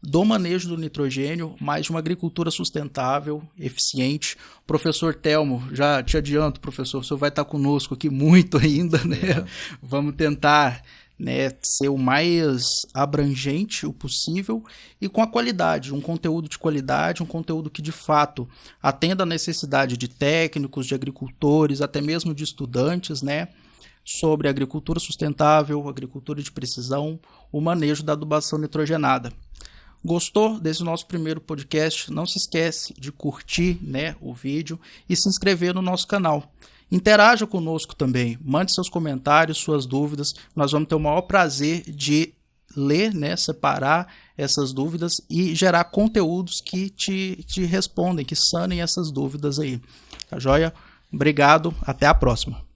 do manejo do nitrogênio, mas de uma agricultura sustentável, eficiente. Professor Telmo, já te adianto, professor, o senhor vai estar conosco aqui muito ainda, né? Vamos tentar, né, ser o mais abrangente o possível e com a qualidade, um conteúdo de qualidade, um conteúdo que de fato atenda a necessidade de técnicos, de agricultores, até mesmo de estudantes, né? Sobre agricultura sustentável, agricultura de precisão, o manejo da adubação nitrogenada. Gostou desse nosso primeiro podcast? Não se esquece de curtir, né, o vídeo e se inscrever no nosso canal. Interaja conosco também, mande seus comentários, suas dúvidas. Nós vamos ter o maior prazer de ler, né, separar essas dúvidas e gerar conteúdos que te respondem, que sanem essas dúvidas aí. Tá joia? Obrigado, até a próxima.